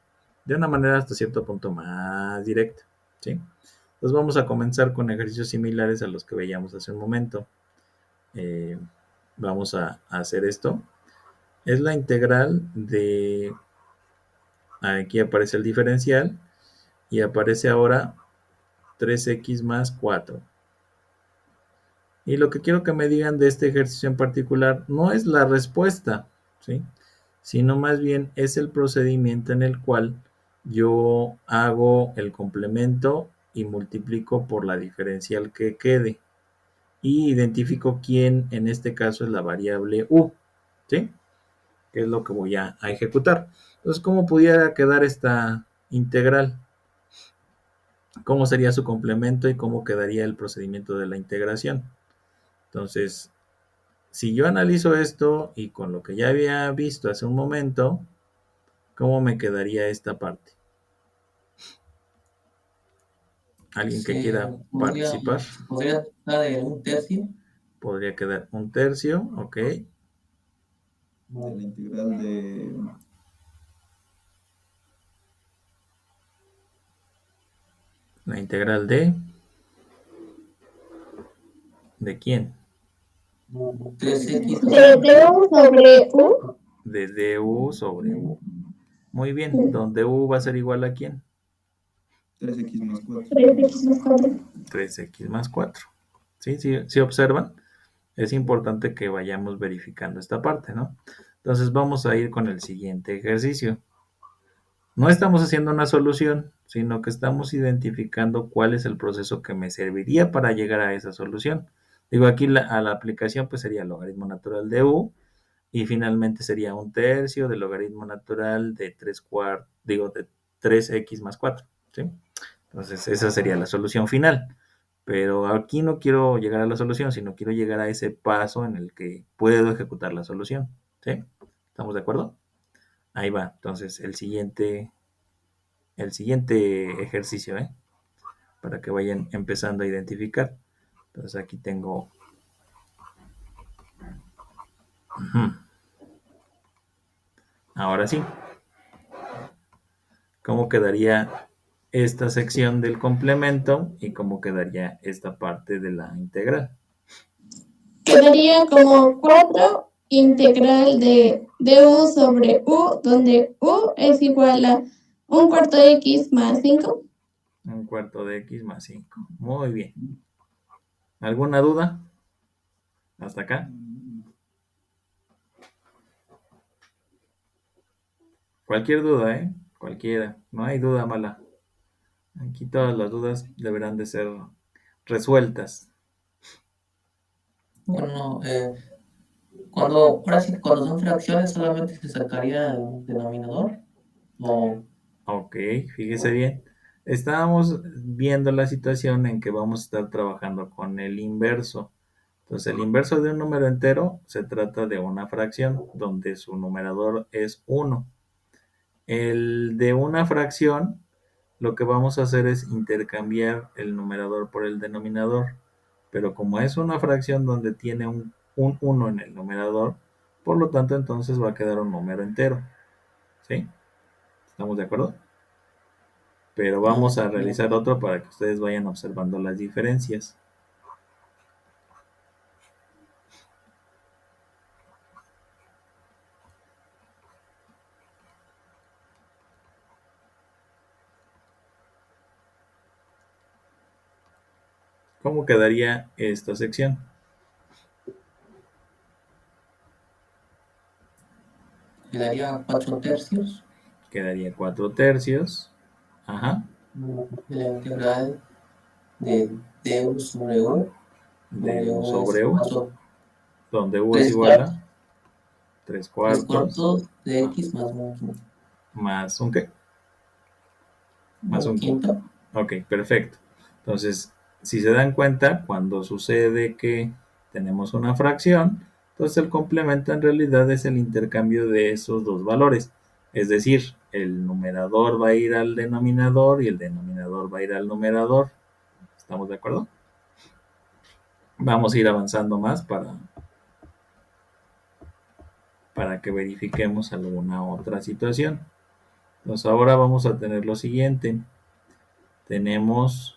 de una manera hasta cierto punto más directa, ¿sí? Entonces vamos a comenzar con ejercicios similares a los que veíamos hace un momento. Vamos a hacer esto. Es la integral de... Aquí aparece el diferencial y aparece ahora 3x más 4. Y lo que quiero que me digan de este ejercicio en particular no es la respuesta, ¿sí? Sino más bien es el procedimiento en el cual yo hago el complemento y multiplico por la diferencial que quede. Y identifico quién en este caso es la variable u, ¿sí? Que es lo que voy a ejecutar. Entonces, ¿cómo pudiera quedar esta integral? ¿Cómo sería su complemento y cómo quedaría el procedimiento de la integración? Entonces, si yo analizo esto y con lo que ya había visto hace un momento, ¿cómo me quedaría esta parte? ¿Alguien que quiera participar? Podría dar de un tercio. Podría quedar un tercio, ok. De la integral de... La integral de... ¿De quién? 3x De u sobre u. De du sobre u. Muy bien, donde u va a ser igual a quién? 3x más 4. 3x más 4. 3x más 4. ¿Sí? ¿Sí observan? Es importante que vayamos verificando esta parte, ¿no? Entonces vamos a ir con el siguiente ejercicio. No estamos haciendo una solución, sino que estamos identificando cuál es el proceso que me serviría para llegar a esa solución. Digo, aquí a la aplicación pues sería el logaritmo natural de u y finalmente sería un tercio del logaritmo natural de 3x más 4, ¿sí? Entonces esa sería la solución final. Pero aquí no quiero llegar a la solución, sino quiero llegar a ese paso en el que puedo ejecutar la solución, ¿sí? ¿Estamos de acuerdo? Ahí va. Entonces el siguiente ejercicio, para que vayan empezando a identificar. Entonces aquí tengo... Ahora sí. ¿Cómo quedaría esta sección del complemento y cómo quedaría esta parte de la integral? Quedaría como 4 integral de u sobre u, donde u es igual a un cuarto de x más 5. Un cuarto de x más 5. Muy bien. ¿Alguna duda? ¿Hasta acá? Cualquier duda, cualquiera. No hay duda mala. Aquí todas las dudas deberán de ser resueltas. Bueno, ahora sí, cuando son fracciones solamente se sacaría el denominador. Ok, fíjese bien. Estábamos viendo la situación en que vamos a estar trabajando con el inverso. Entonces, el inverso de un número entero se trata de una fracción donde su numerador es 1. El de una fracción, lo que vamos a hacer es intercambiar el numerador por el denominador. Pero como es una fracción donde tiene un 1 en el numerador, por lo tanto entonces va a quedar un número entero. ¿Sí? ¿Estamos de acuerdo? Pero vamos a realizar otro para que ustedes vayan observando las diferencias. ¿Cómo quedaría esta sección? Quedaría 4 tercios. Quedaría 4 tercios. Ajá. La integral de du sobre u, De donde u u es sobre u, más donde u es 3 igual a cuartos, 3 3 cuartos cuartos de x más un quinto. más un qué, más Un un quinto. quinto. Ok, perfecto. Entonces, si se dan cuenta, cuando sucede que tenemos una fracción, entonces el complemento en realidad es el intercambio de esos dos valores. Es decir, el numerador va a ir al denominador y el denominador va a ir al numerador. ¿Estamos de acuerdo? Vamos a ir avanzando más para que verifiquemos alguna otra situación. Entonces ahora vamos a tener lo siguiente. Tenemos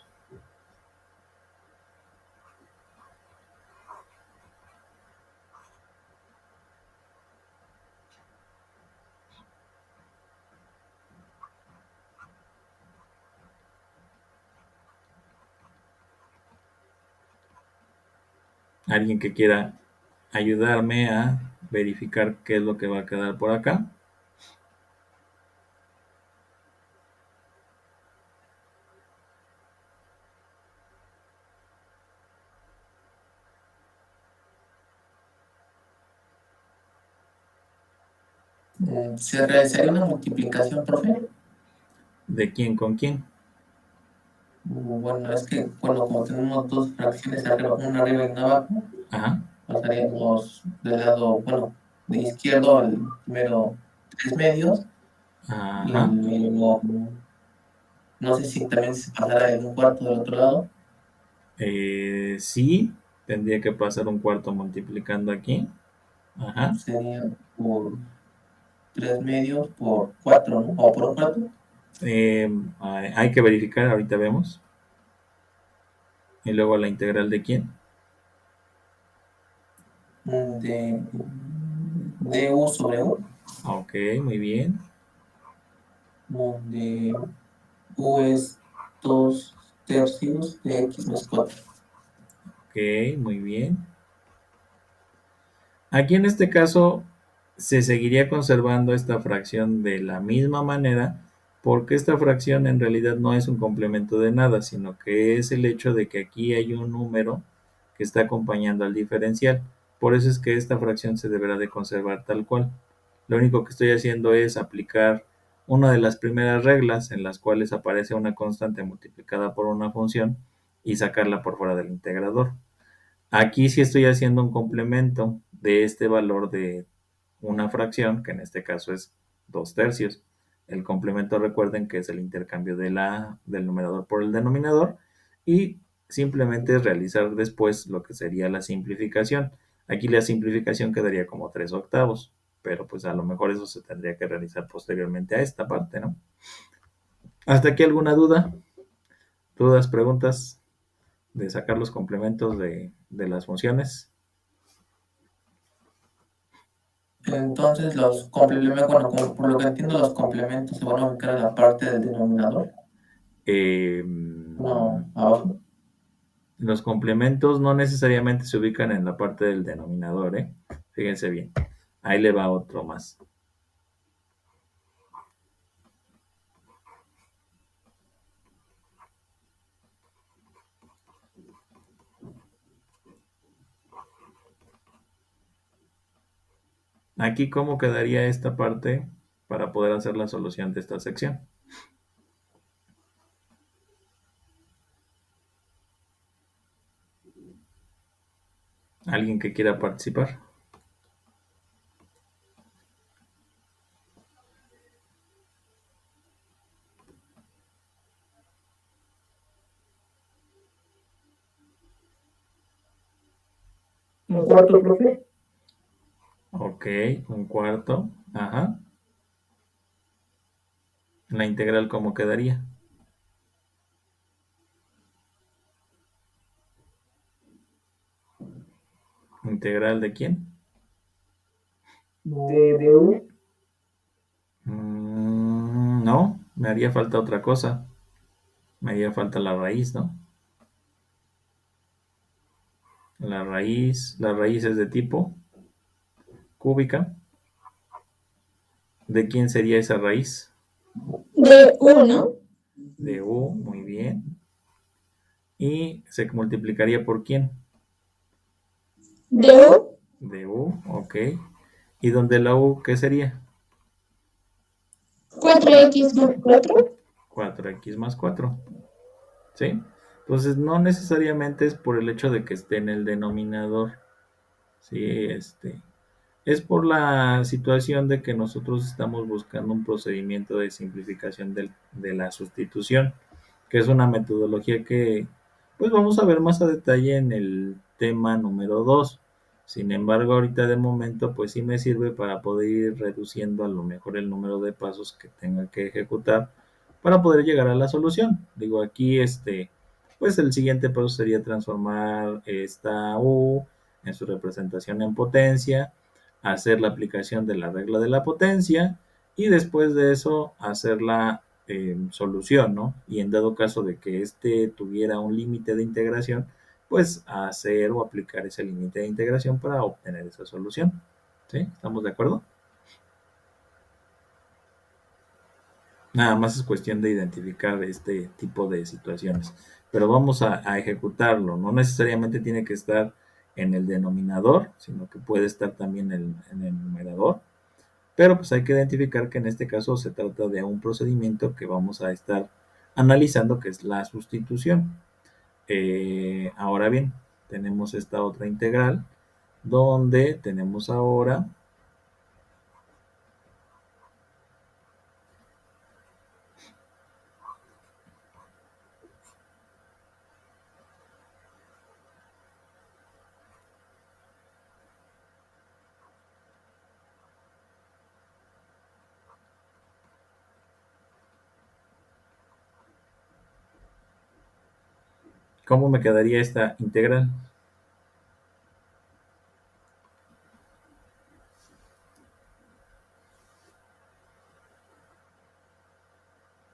alguien que quiera ayudarme a verificar qué es lo que va a quedar por acá. Se realizaría una multiplicación, profe. ¿De quién con quién? Bueno, es que cuando como tenemos dos fracciones arriba, una arriba y una abajo, Ajá. pasaríamos del lado, bueno, de izquierdo al primero 3 medios y Ajá. luego, no sé si también se pasará en un cuarto del otro lado. Sí, tendría que pasar un cuarto multiplicando aquí. Ajá. Sería por 3 medios por 4, ¿no? O por un cuarto. Hay que verificar, ahorita vemos. Y luego la integral de quién. De u sobre u, Ok, muy bien. donde u es 2 tercios de x más 4. Ok, muy bien. Aquí en este caso se seguiría conservando esta fracción de la misma manera porque esta fracción en realidad no es un complemento de nada, sino que es el hecho de que aquí hay un número que está acompañando al diferencial. Por eso es que esta fracción se deberá de conservar tal cual. Lo único que estoy haciendo es aplicar una de las primeras reglas en las cuales aparece una constante multiplicada por una función y sacarla por fuera del integrador. Aquí sí estoy haciendo un complemento de este valor de una fracción, que en este caso es 2 tercios. El complemento, recuerden que es el intercambio del numerador por el denominador y simplemente realizar después lo que sería la simplificación. Aquí la simplificación quedaría como 3 octavos, pero pues a lo mejor eso se tendría que realizar posteriormente a esta parte, ¿no? ¿Hasta aquí alguna duda? ¿Dudas, preguntas de sacar los complementos de las funciones? Entonces los complementos, bueno, por lo que entiendo, los complementos se van a ubicar en la parte del denominador. Eh, No, abajo. los complementos no necesariamente se ubican en la parte del denominador, ¿eh? Fíjense bien. Ahí le va otro más. Aquí, ¿cómo quedaría esta parte para poder hacer la solución de esta sección? ¿Alguien que quiera participar? Un cuarto, profe. Ok, un cuarto. Ajá. La integral, ¿cómo quedaría? ¿Integral de quién? De u. No, me haría falta otra cosa. Me haría falta la raíz, ¿no? La raíz es de tipo cúbica. ¿De quién sería esa raíz? De 1. de u, muy bien. ¿Y se multiplicaría por quién? De U, De u, ok. ¿Y donde la u qué sería? 4x más 4. 4x más 4. ¿Sí? Entonces no necesariamente es por el hecho de que esté en el denominador. Sí, es por la situación de que nosotros estamos buscando un procedimiento de simplificación de la sustitución, que es una metodología que pues vamos a ver más a detalle en el tema número 2. Sin embargo, ahorita de momento pues sí me sirve para poder ir reduciendo a lo mejor el número de pasos que tenga que ejecutar para poder llegar a la solución. Digo, aquí pues el siguiente paso sería transformar esta U en su representación en potencia, hacer la aplicación de la regla de la potencia y después de eso hacer la solución, ¿no? Y en dado caso de que tuviera un límite de integración, pues hacer o aplicar ese límite de integración para obtener esa solución. ¿Sí? ¿Estamos de acuerdo? Nada más es cuestión de identificar este tipo de situaciones. Pero vamos a ejecutarlo. No necesariamente tiene que estar en el denominador, sino que puede estar también en el numerador. Pero pues hay que identificar que en este caso se trata de un procedimiento que vamos a estar analizando, que es la sustitución. Ahora bien, tenemos esta otra integral donde tenemos ahora ¿cómo me quedaría esta integral?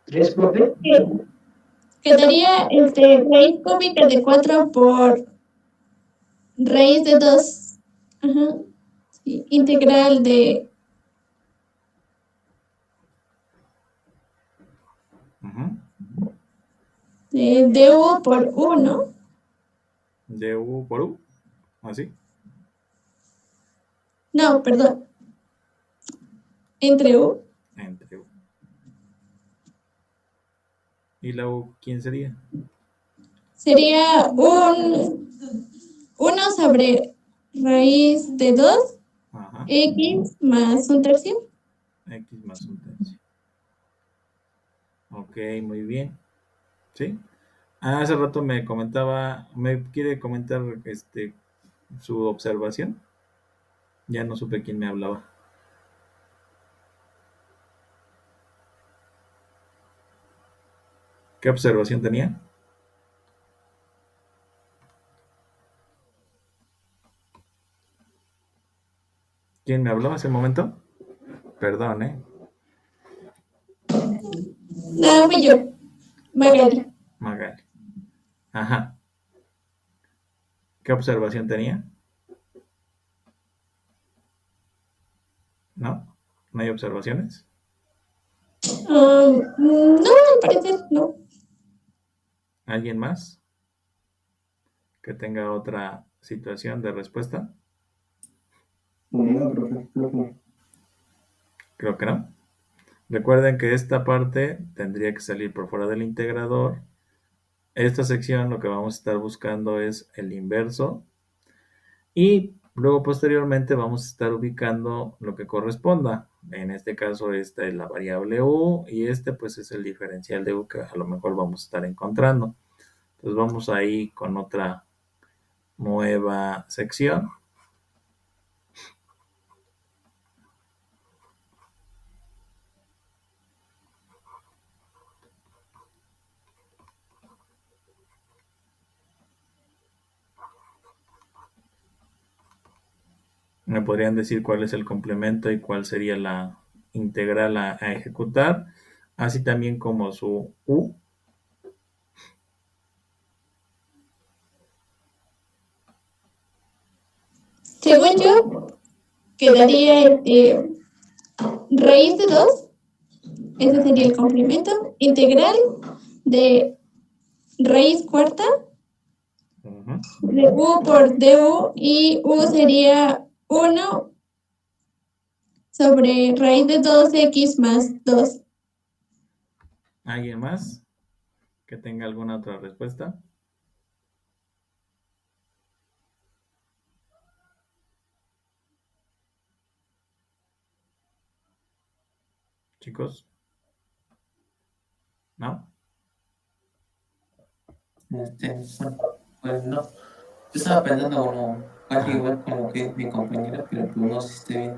¿Tres, profe? Quedaría raíz cúbica de 4 por raíz de 2. Ajá. Sí, integral de U por 1. De u por u, así. No, perdón. Entre U. Entre u. ¿Y la u quién sería? Sería 1 sobre raíz de 2 Ajá. x más un tercio. X más un tercio. Ok, muy bien. ¿Sí? Hace rato me quiere comentar su observación. Ya no supe quién me hablaba. ¿Qué observación tenía? ¿Quién me habló hace un momento? Perdón, ¿eh? No, fui yo. Magali. Magali. Ajá. ¿Qué observación tenía? ¿No? ¿No hay observaciones? No, al parecer no. ¿Alguien más que tenga otra situación de respuesta? No, profe, creo que no. Creo que no. Recuerden que esta parte tendría que salir por fuera del integrador. Esta sección lo que vamos a estar buscando es el inverso y luego posteriormente vamos a estar ubicando lo que corresponda. En este caso esta es la variable u y pues es el diferencial de u que a lo mejor vamos a estar encontrando. Entonces vamos ahí con otra nueva sección. ¿Me podrían decir cuál es el complemento y cuál sería la integral a ejecutar? Así también como su u. Según yo, quedaría raíz de 2. Ese sería el complemento. Integral de raíz cuarta Ujú. de u por du y u sería 1 sobre raíz de 2x más 2. ¿Alguien más que tenga alguna otra respuesta? Chicos, ¿no? Bueno, pues no. Yo estaba pensando, bueno, casi Ah, igual con lo que mi compañera, pero pues no sé si esté bien.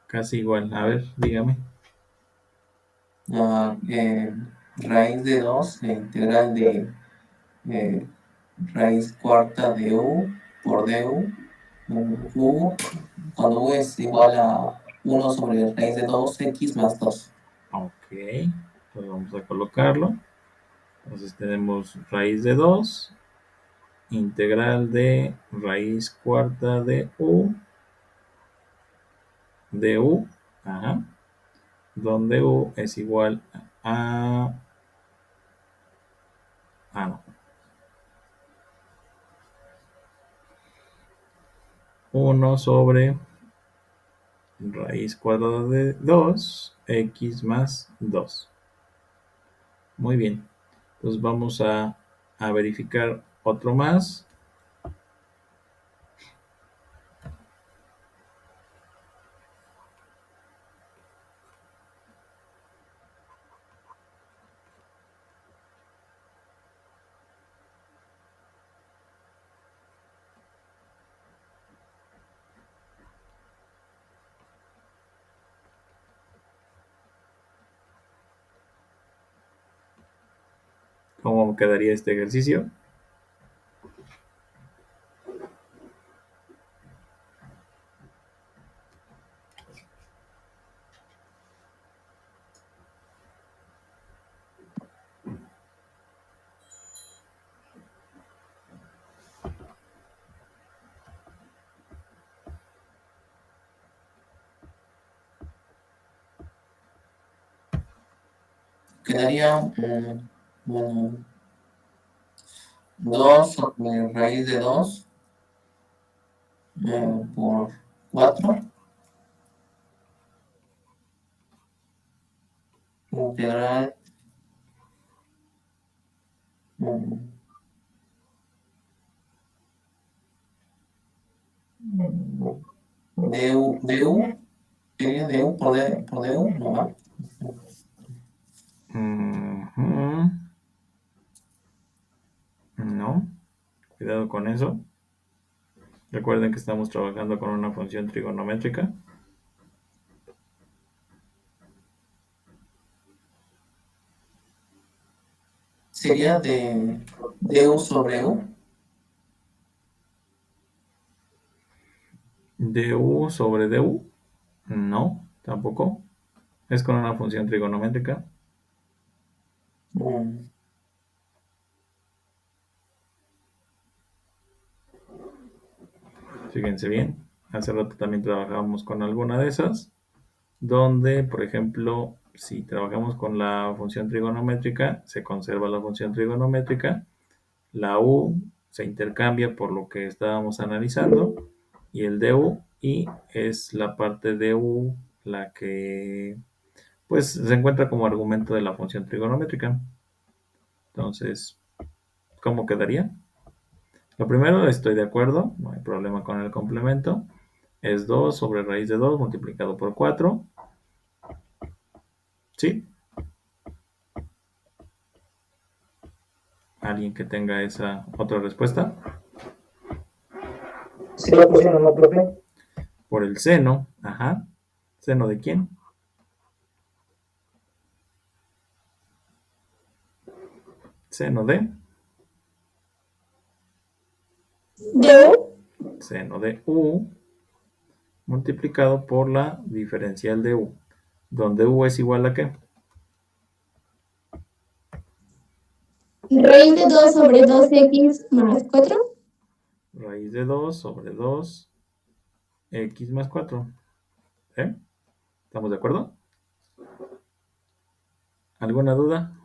casi igual. A ver, dígame. Ah, raíz de 2, integral de eh, raíz cuarta de u por du. U, cuando u es igual a 1 sobre raíz de 2x más 2. Ok, pues vamos a colocarlo. Entonces tenemos raíz de 2, integral de raíz cuarta de u, ajá, donde u es igual no, 1 sobre raíz cuadrada de 2 x más 2. Muy bien. Entonces vamos a verificar otro más. ¿Cómo quedaría este ejercicio? Quedaría, bueno, 2 sobre raíz de 2 por 4 integral mm, du, sería du por du, ¿no va? Ujú. No, cuidado con eso. Recuerden que estamos trabajando con una función trigonométrica. Sería de du sobre u. Du sobre du. No, tampoco. Es con una función trigonométrica. Mm, Fíjense bien. Hace rato también trabajábamos con alguna de esas, donde, por ejemplo, si trabajamos con la función trigonométrica, se conserva la función trigonométrica, la u se intercambia por lo que estábamos analizando, y el du, y es la parte de u la que pues se encuentra como argumento de la función trigonométrica. Entonces, ¿cómo quedaría? Lo primero, estoy de acuerdo, no hay problema con el complemento. Es 2 sobre raíz de 2 multiplicado por 4. ¿Sí? ¿Alguien que tenga esa otra respuesta? Sí, lo pusieron, ¿no, profe? Por el seno, ajá. ¿Seno de quién? Seno de, Du seno de u multiplicado por la diferencial de u, donde u es igual a ¿qué? raíz de 2 sobre 2x más 4. Raíz de 2 sobre 2 x más 4. ¿Eh? ¿Estamos de acuerdo? ¿Alguna duda?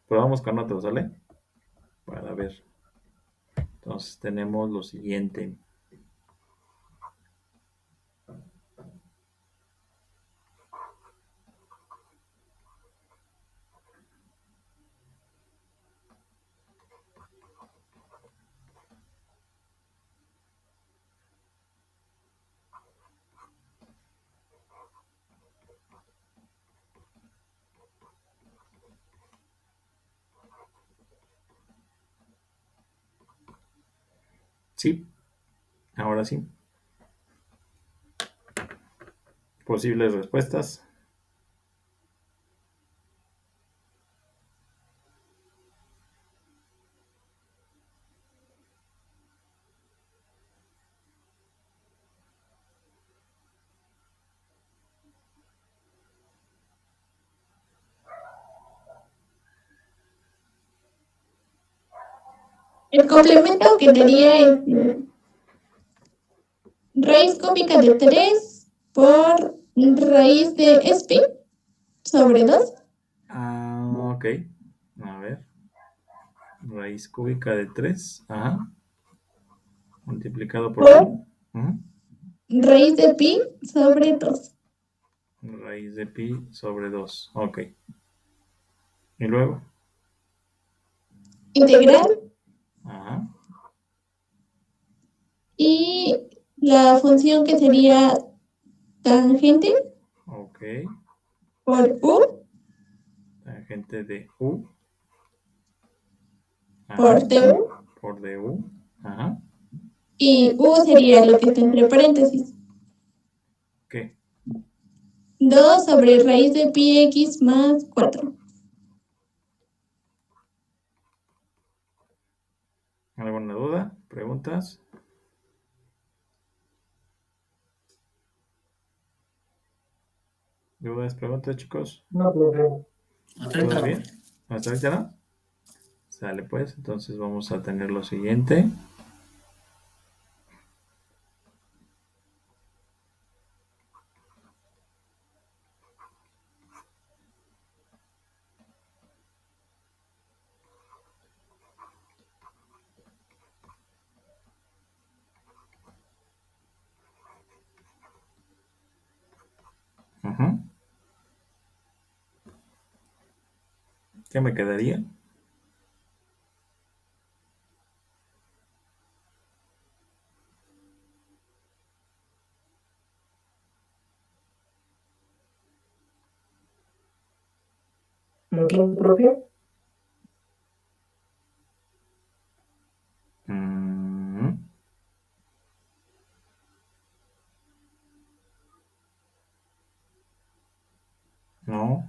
Probamos con otro, ¿sale? Para ver. Entonces tenemos lo siguiente. Sí, ahora sí. Posibles respuestas. El complemento quedaría en raíz cúbica de 3 por raíz de pi sobre 2. Ok. A ver. Raíz cúbica de 3. Ajá. Multiplicado por Por pi. Ujú. raíz de pi sobre 2. Raíz de pi sobre 2. Ok. Y luego. Integral. Ajá. Y la función que sería tangente Ok. por u Tangente de u. Ajá. por tu. Por du. Ajá. Y u sería lo que está entre paréntesis. ¿Qué? 2 sobre raíz de pi x más 4. ¿Alguna duda? ¿Preguntas? ¿Dudas? ¿Preguntas, chicos? No, profe. Hasta ahorita ¿Todo no. bien? ¿Hasta ahorita no? Sale pues, entonces vamos a tener lo siguiente. Ajá. ¿Qué me quedaría? ¿Qué, profe? Mm, no.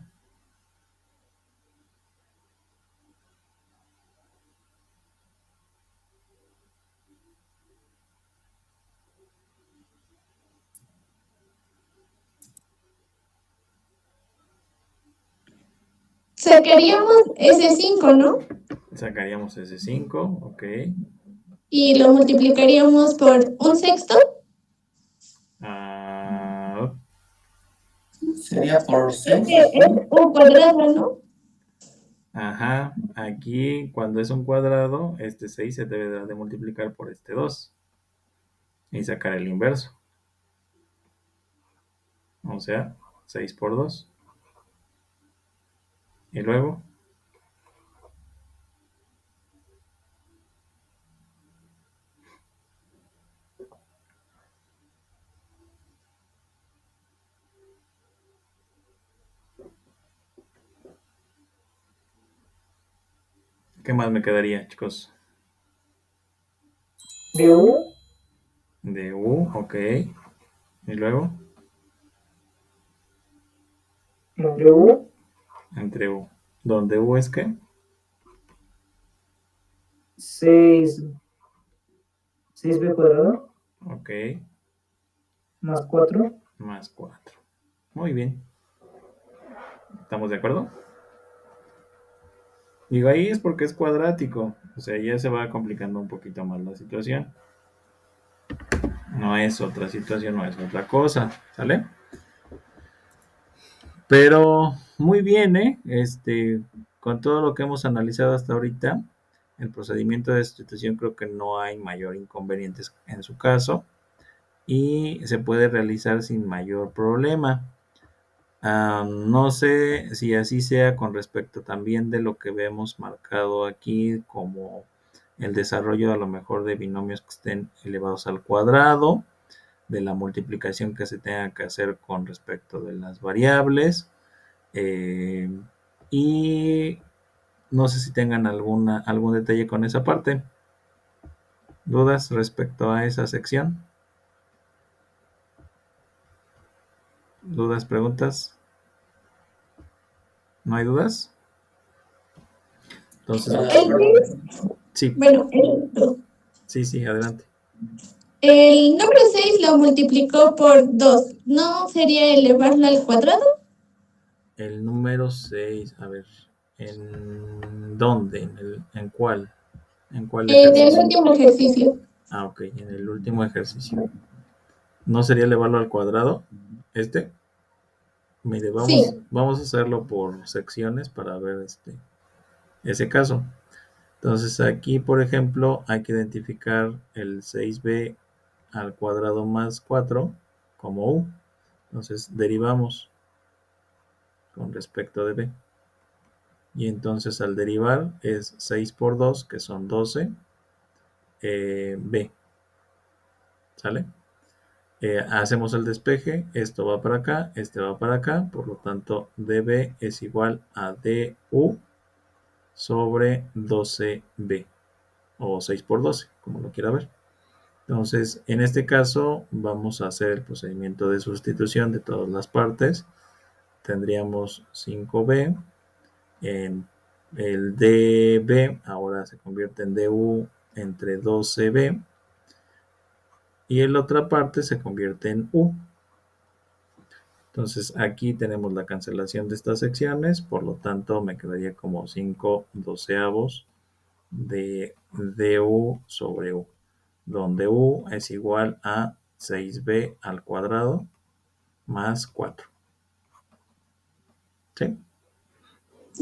Sacaríamos ese 5, ¿no? Sacaríamos ese 5, ok. Y lo multiplicaríamos por un sexto. Ah, Sería por Es 6. que es un cuadrado, ¿no? ajá, aquí cuando es un cuadrado, este 6 se debe de multiplicar por este 2 y sacar el inverso. O sea, 6 por 2. Y luego, ¿qué más me quedaría, chicos? ¿De U? De u, ok. Y luego, ¿De U? entre u. ¿Donde u es qué? 6. 6b cuadrado Ok, más 4. más 4. Muy bien. ¿Estamos de acuerdo? Digo, ahí es porque es cuadrático. O sea, ya se va complicando un poquito más la situación. No es otra situación, no es otra cosa. ¿Sale? Pero muy bien, ¿eh? con todo lo que hemos analizado hasta ahorita, el procedimiento de sustitución creo que no hay mayor inconvenientes en su caso y se puede realizar sin mayor problema. No sé si así sea con respecto también de lo que vemos marcado aquí como el desarrollo a lo mejor de binomios que estén elevados al cuadrado, de la multiplicación que se tenga que hacer con respecto de las variables, y no sé si tengan algún detalle con esa parte. ¿Dudas respecto a esa sección? ¿Dudas, preguntas? ¿No hay dudas? Entonces, sí, Bueno, sí, adelante. el número 6 lo multiplicó por 2. ¿No sería elevarlo al cuadrado? El número 6, a ver, ¿en dónde? ¿En cuál? ¿En cuál En el ejercicio? último ejercicio. Ok, en el último ejercicio. ¿No sería elevarlo al cuadrado? Mire, Sí. vamos a hacerlo por secciones para ver ese caso. Entonces aquí, por ejemplo, hay que identificar el 6b al cuadrado más 4 como u. Entonces derivamos con respecto de b. Y entonces al derivar es 6 por 2, que son 12, b. ¿Sale? Hacemos el despeje, esto va para acá, este va para acá, por lo tanto db es igual a du sobre 12b, o 6 por 12, como lo quiera ver. Entonces, en este caso vamos a hacer el procedimiento de sustitución de todas las partes. Tendríamos 5b, en el db ahora se convierte en du entre 12b, y en la otra parte se convierte en u. Entonces aquí tenemos la cancelación de estas secciones, por lo tanto me quedaría como 5 doceavos de du sobre u, donde u es igual a 6b al cuadrado más 4. ¿Sí?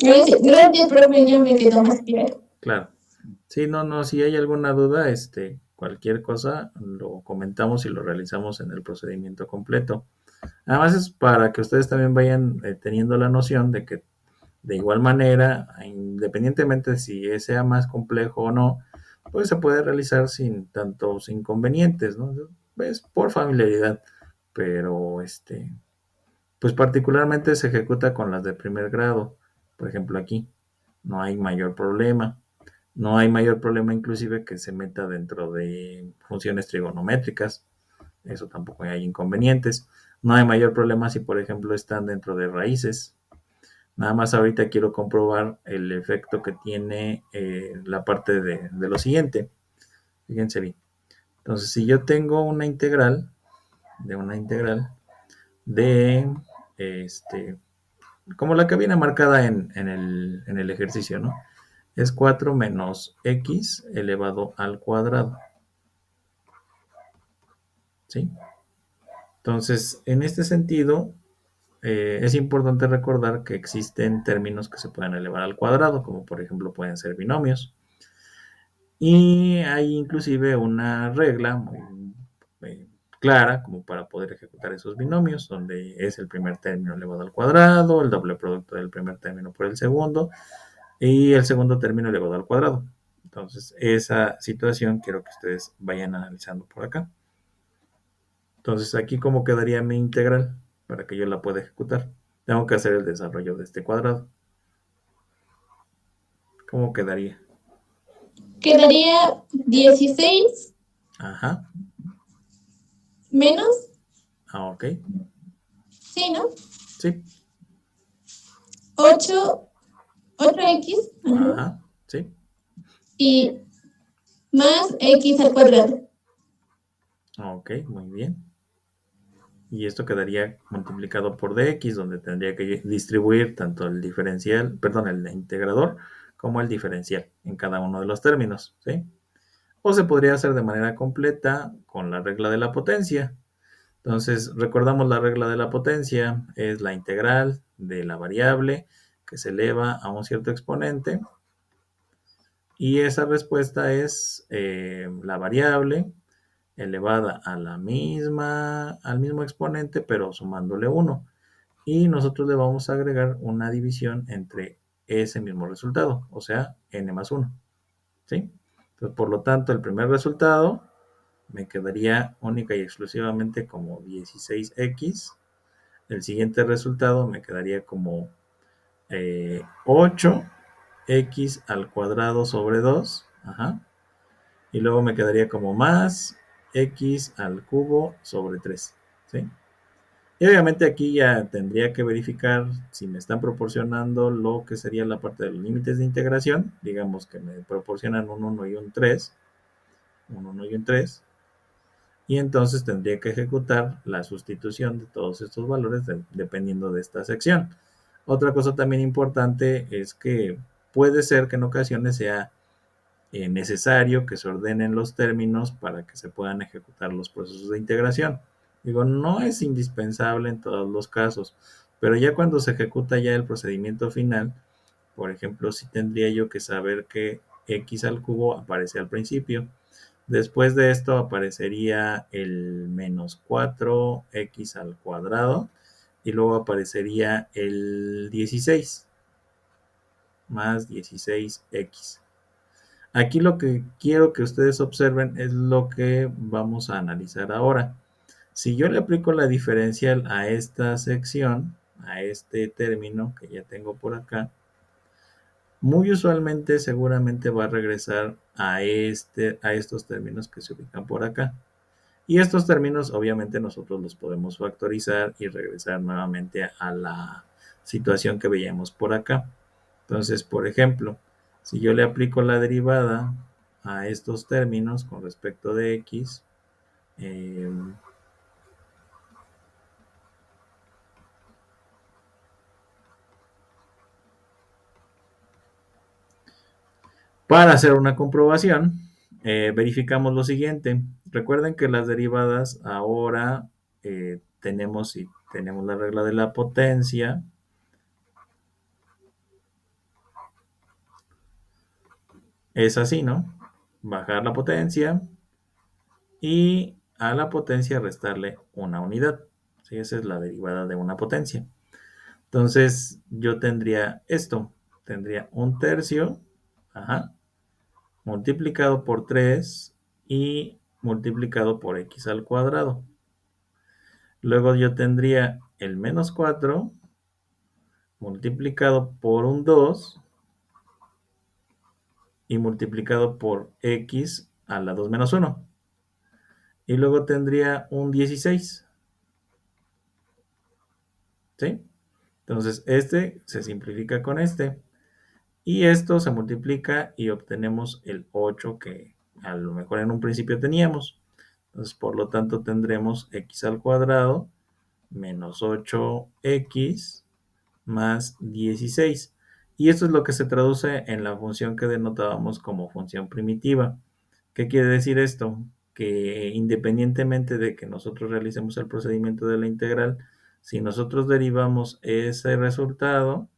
Gracias, profe, ya me quedó más claro. Claro. Sí, no, si hay alguna duda, cualquier cosa lo comentamos y lo realizamos en el procedimiento completo. Además es para que ustedes también vayan teniendo la noción de que de igual manera, independientemente de si sea más complejo o no, pues se puede realizar sin tantos inconvenientes, ¿no? Pues por familiaridad, pero pues particularmente se ejecuta con las de primer grado. Por ejemplo, aquí no hay mayor problema. No hay mayor problema inclusive que se meta dentro de funciones trigonométricas. Eso tampoco hay inconvenientes. No hay mayor problema si, por ejemplo, están dentro de raíces. Nada más ahorita quiero comprobar el efecto que tiene la parte de lo siguiente. Fíjense bien. Entonces, si yo tengo una integral de como la que viene marcada en el ejercicio, ¿no? Es 4 menos x elevado al cuadrado. ¿Sí? Entonces, en este sentido, es importante recordar que existen términos que se pueden elevar al cuadrado, como por ejemplo pueden ser binomios. Y hay inclusive una regla muy clara como para poder ejecutar esos binomios, donde es el primer término elevado al cuadrado, el doble producto del primer término por el segundo, y el segundo término elevado al cuadrado. Entonces, esa situación quiero que ustedes vayan analizando por acá. Entonces, aquí cómo quedaría mi integral para que yo la pueda ejecutar. Tengo que hacer el desarrollo de este cuadrado. ¿Cómo quedaría? Quedaría 16 Ajá. menos, Ok. sí, ¿no? Sí. 8x Ajá. Sí. y más x al cuadrado. Ok, muy bien. Y esto quedaría multiplicado por dx, donde tendría que distribuir tanto el diferencial, perdón, el integrador, como el diferencial en cada uno de los términos, ¿sí? O se podría hacer de manera completa con la regla de la potencia. Entonces, recordamos la regla de la potencia, es la integral de la variable que se eleva a un cierto exponente. Y esa respuesta es la variable elevada a al mismo exponente, pero sumándole 1. Y nosotros le vamos a agregar una división entre ese mismo resultado, o sea, n más 1. ¿Sí? Entonces, por lo tanto, el primer resultado me quedaría única y exclusivamente como 16x. El siguiente resultado me quedaría como 8x al cuadrado sobre 2. Ajá. Y luego me quedaría como más x al cubo sobre 3. ¿Sí? Y obviamente aquí ya tendría que verificar si me están proporcionando lo que sería la parte de los límites de integración. Digamos que me proporcionan un 1 y un 3. Un 1 y un 3. Y entonces tendría que ejecutar la sustitución de todos estos valores dependiendo de esta sección. Otra cosa también importante es que puede ser que en ocasiones sea necesario que se ordenen los términos para que se puedan ejecutar los procesos de integración. Digo, no es indispensable en todos los casos, pero ya cuando se ejecuta ya el procedimiento final, por ejemplo, sí tendría yo que saber que x al cubo aparece al principio. Después de esto aparecería el menos 4x al cuadrado y luego aparecería el 16 más 16x. Aquí lo que quiero que ustedes observen es lo que vamos a analizar ahora. Si yo le aplico la diferencial a esta sección, a este término que ya tengo por acá, muy usualmente seguramente va a regresar a estos términos que se ubican por acá. Y estos términos obviamente nosotros los podemos factorizar y regresar nuevamente a la situación que veíamos por acá. Entonces, por ejemplo, si yo le aplico la derivada a estos términos con respecto de x, para hacer una comprobación, verificamos lo siguiente. Recuerden que las derivadas ahora tenemos la regla de la potencia. Es así, ¿no? Bajar la potencia y a la potencia restarle una unidad. ¿Sí? Esa es la derivada de una potencia. Entonces yo tendría esto. Tendría un tercio, ajá, multiplicado por 3 y multiplicado por x al cuadrado. Luego yo tendría el menos 4 multiplicado por un 2 y multiplicado por x a la 2 menos 1. Y luego tendría un 16. ¿Sí? Entonces este se simplifica con este. Y esto se multiplica y obtenemos el 8 que a lo mejor en un principio teníamos. Entonces, por lo tanto, tendremos x al cuadrado menos 8x más 16. Y esto es lo que se traduce en la función que denotábamos como función primitiva. ¿Qué quiere decir esto? Que independientemente de que nosotros realicemos el procedimiento de la integral, si nosotros derivamos ese resultado,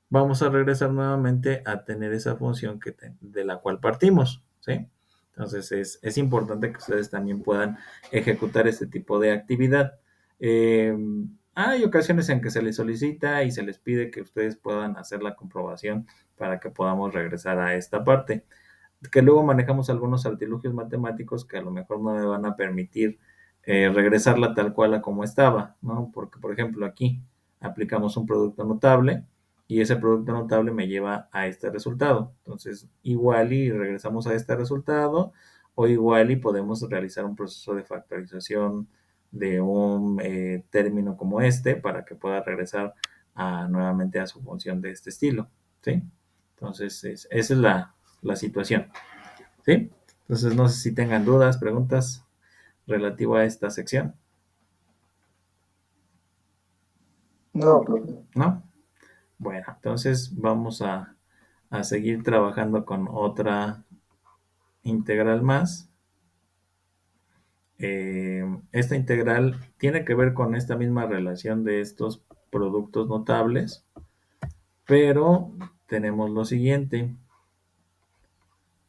vamos a regresar nuevamente a tener esa función de la cual partimos, ¿sí? Entonces es importante que ustedes también puedan ejecutar este tipo de actividad. Hay ocasiones en que se les solicita y se les pide que ustedes puedan hacer la comprobación para que podamos regresar a esta parte. Que luego manejamos algunos artilugios matemáticos que a lo mejor no me van a permitir regresarla tal cual a como estaba, ¿no? Porque, por ejemplo, aquí aplicamos un producto notable y ese producto notable me lleva a este resultado. Entonces, igual y regresamos a este resultado o igual y podemos realizar un proceso de factorización de un término como este para que pueda regresar nuevamente a su función de este estilo, ¿sí? Entonces, esa es la situación, ¿sí? Entonces, no sé si tengan dudas, preguntas relativo a esta sección. No, profe. ¿No? Bueno, entonces vamos a seguir trabajando con otra integral más. Esta integral tiene que ver con esta misma relación de estos productos notables, Pero tenemos lo siguiente.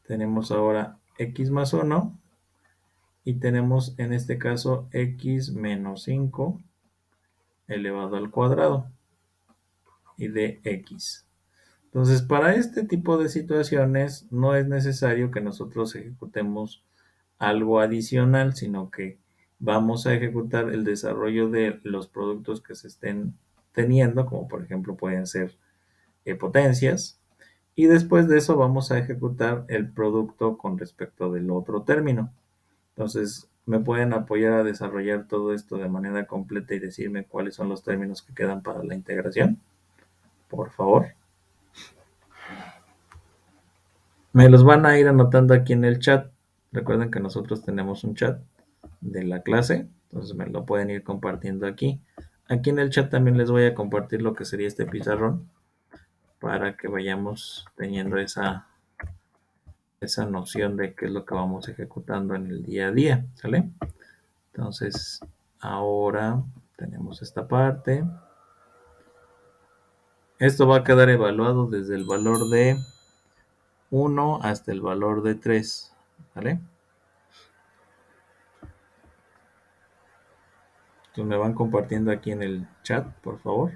Tenemos ahora x más 1 y tenemos en este caso x menos 5 elevado al cuadrado y de x. Entonces, para este tipo de situaciones no es necesario que nosotros ejecutemos algo adicional, sino que vamos a ejecutar el desarrollo de los productos que se estén teniendo, como por ejemplo pueden ser potencias, y después de eso vamos a ejecutar el producto con respecto del otro término. Entonces, ¿me pueden apoyar a desarrollar todo esto de manera completa y decirme cuáles son los términos que quedan para la integración? Por favor. Me los van a ir anotando aquí en el chat. Recuerden que nosotros tenemos un chat de la clase, entonces me lo pueden ir compartiendo aquí. Aquí en el chat también les voy a compartir lo que sería este pizarrón para que vayamos teniendo esa noción de qué es lo que vamos ejecutando en el día a día, ¿sale? Entonces, ahora tenemos esta parte. Esto va a quedar evaluado desde el valor de 1 hasta el valor de 3, ¿vale? Entonces me van compartiendo aquí en el chat, por favor.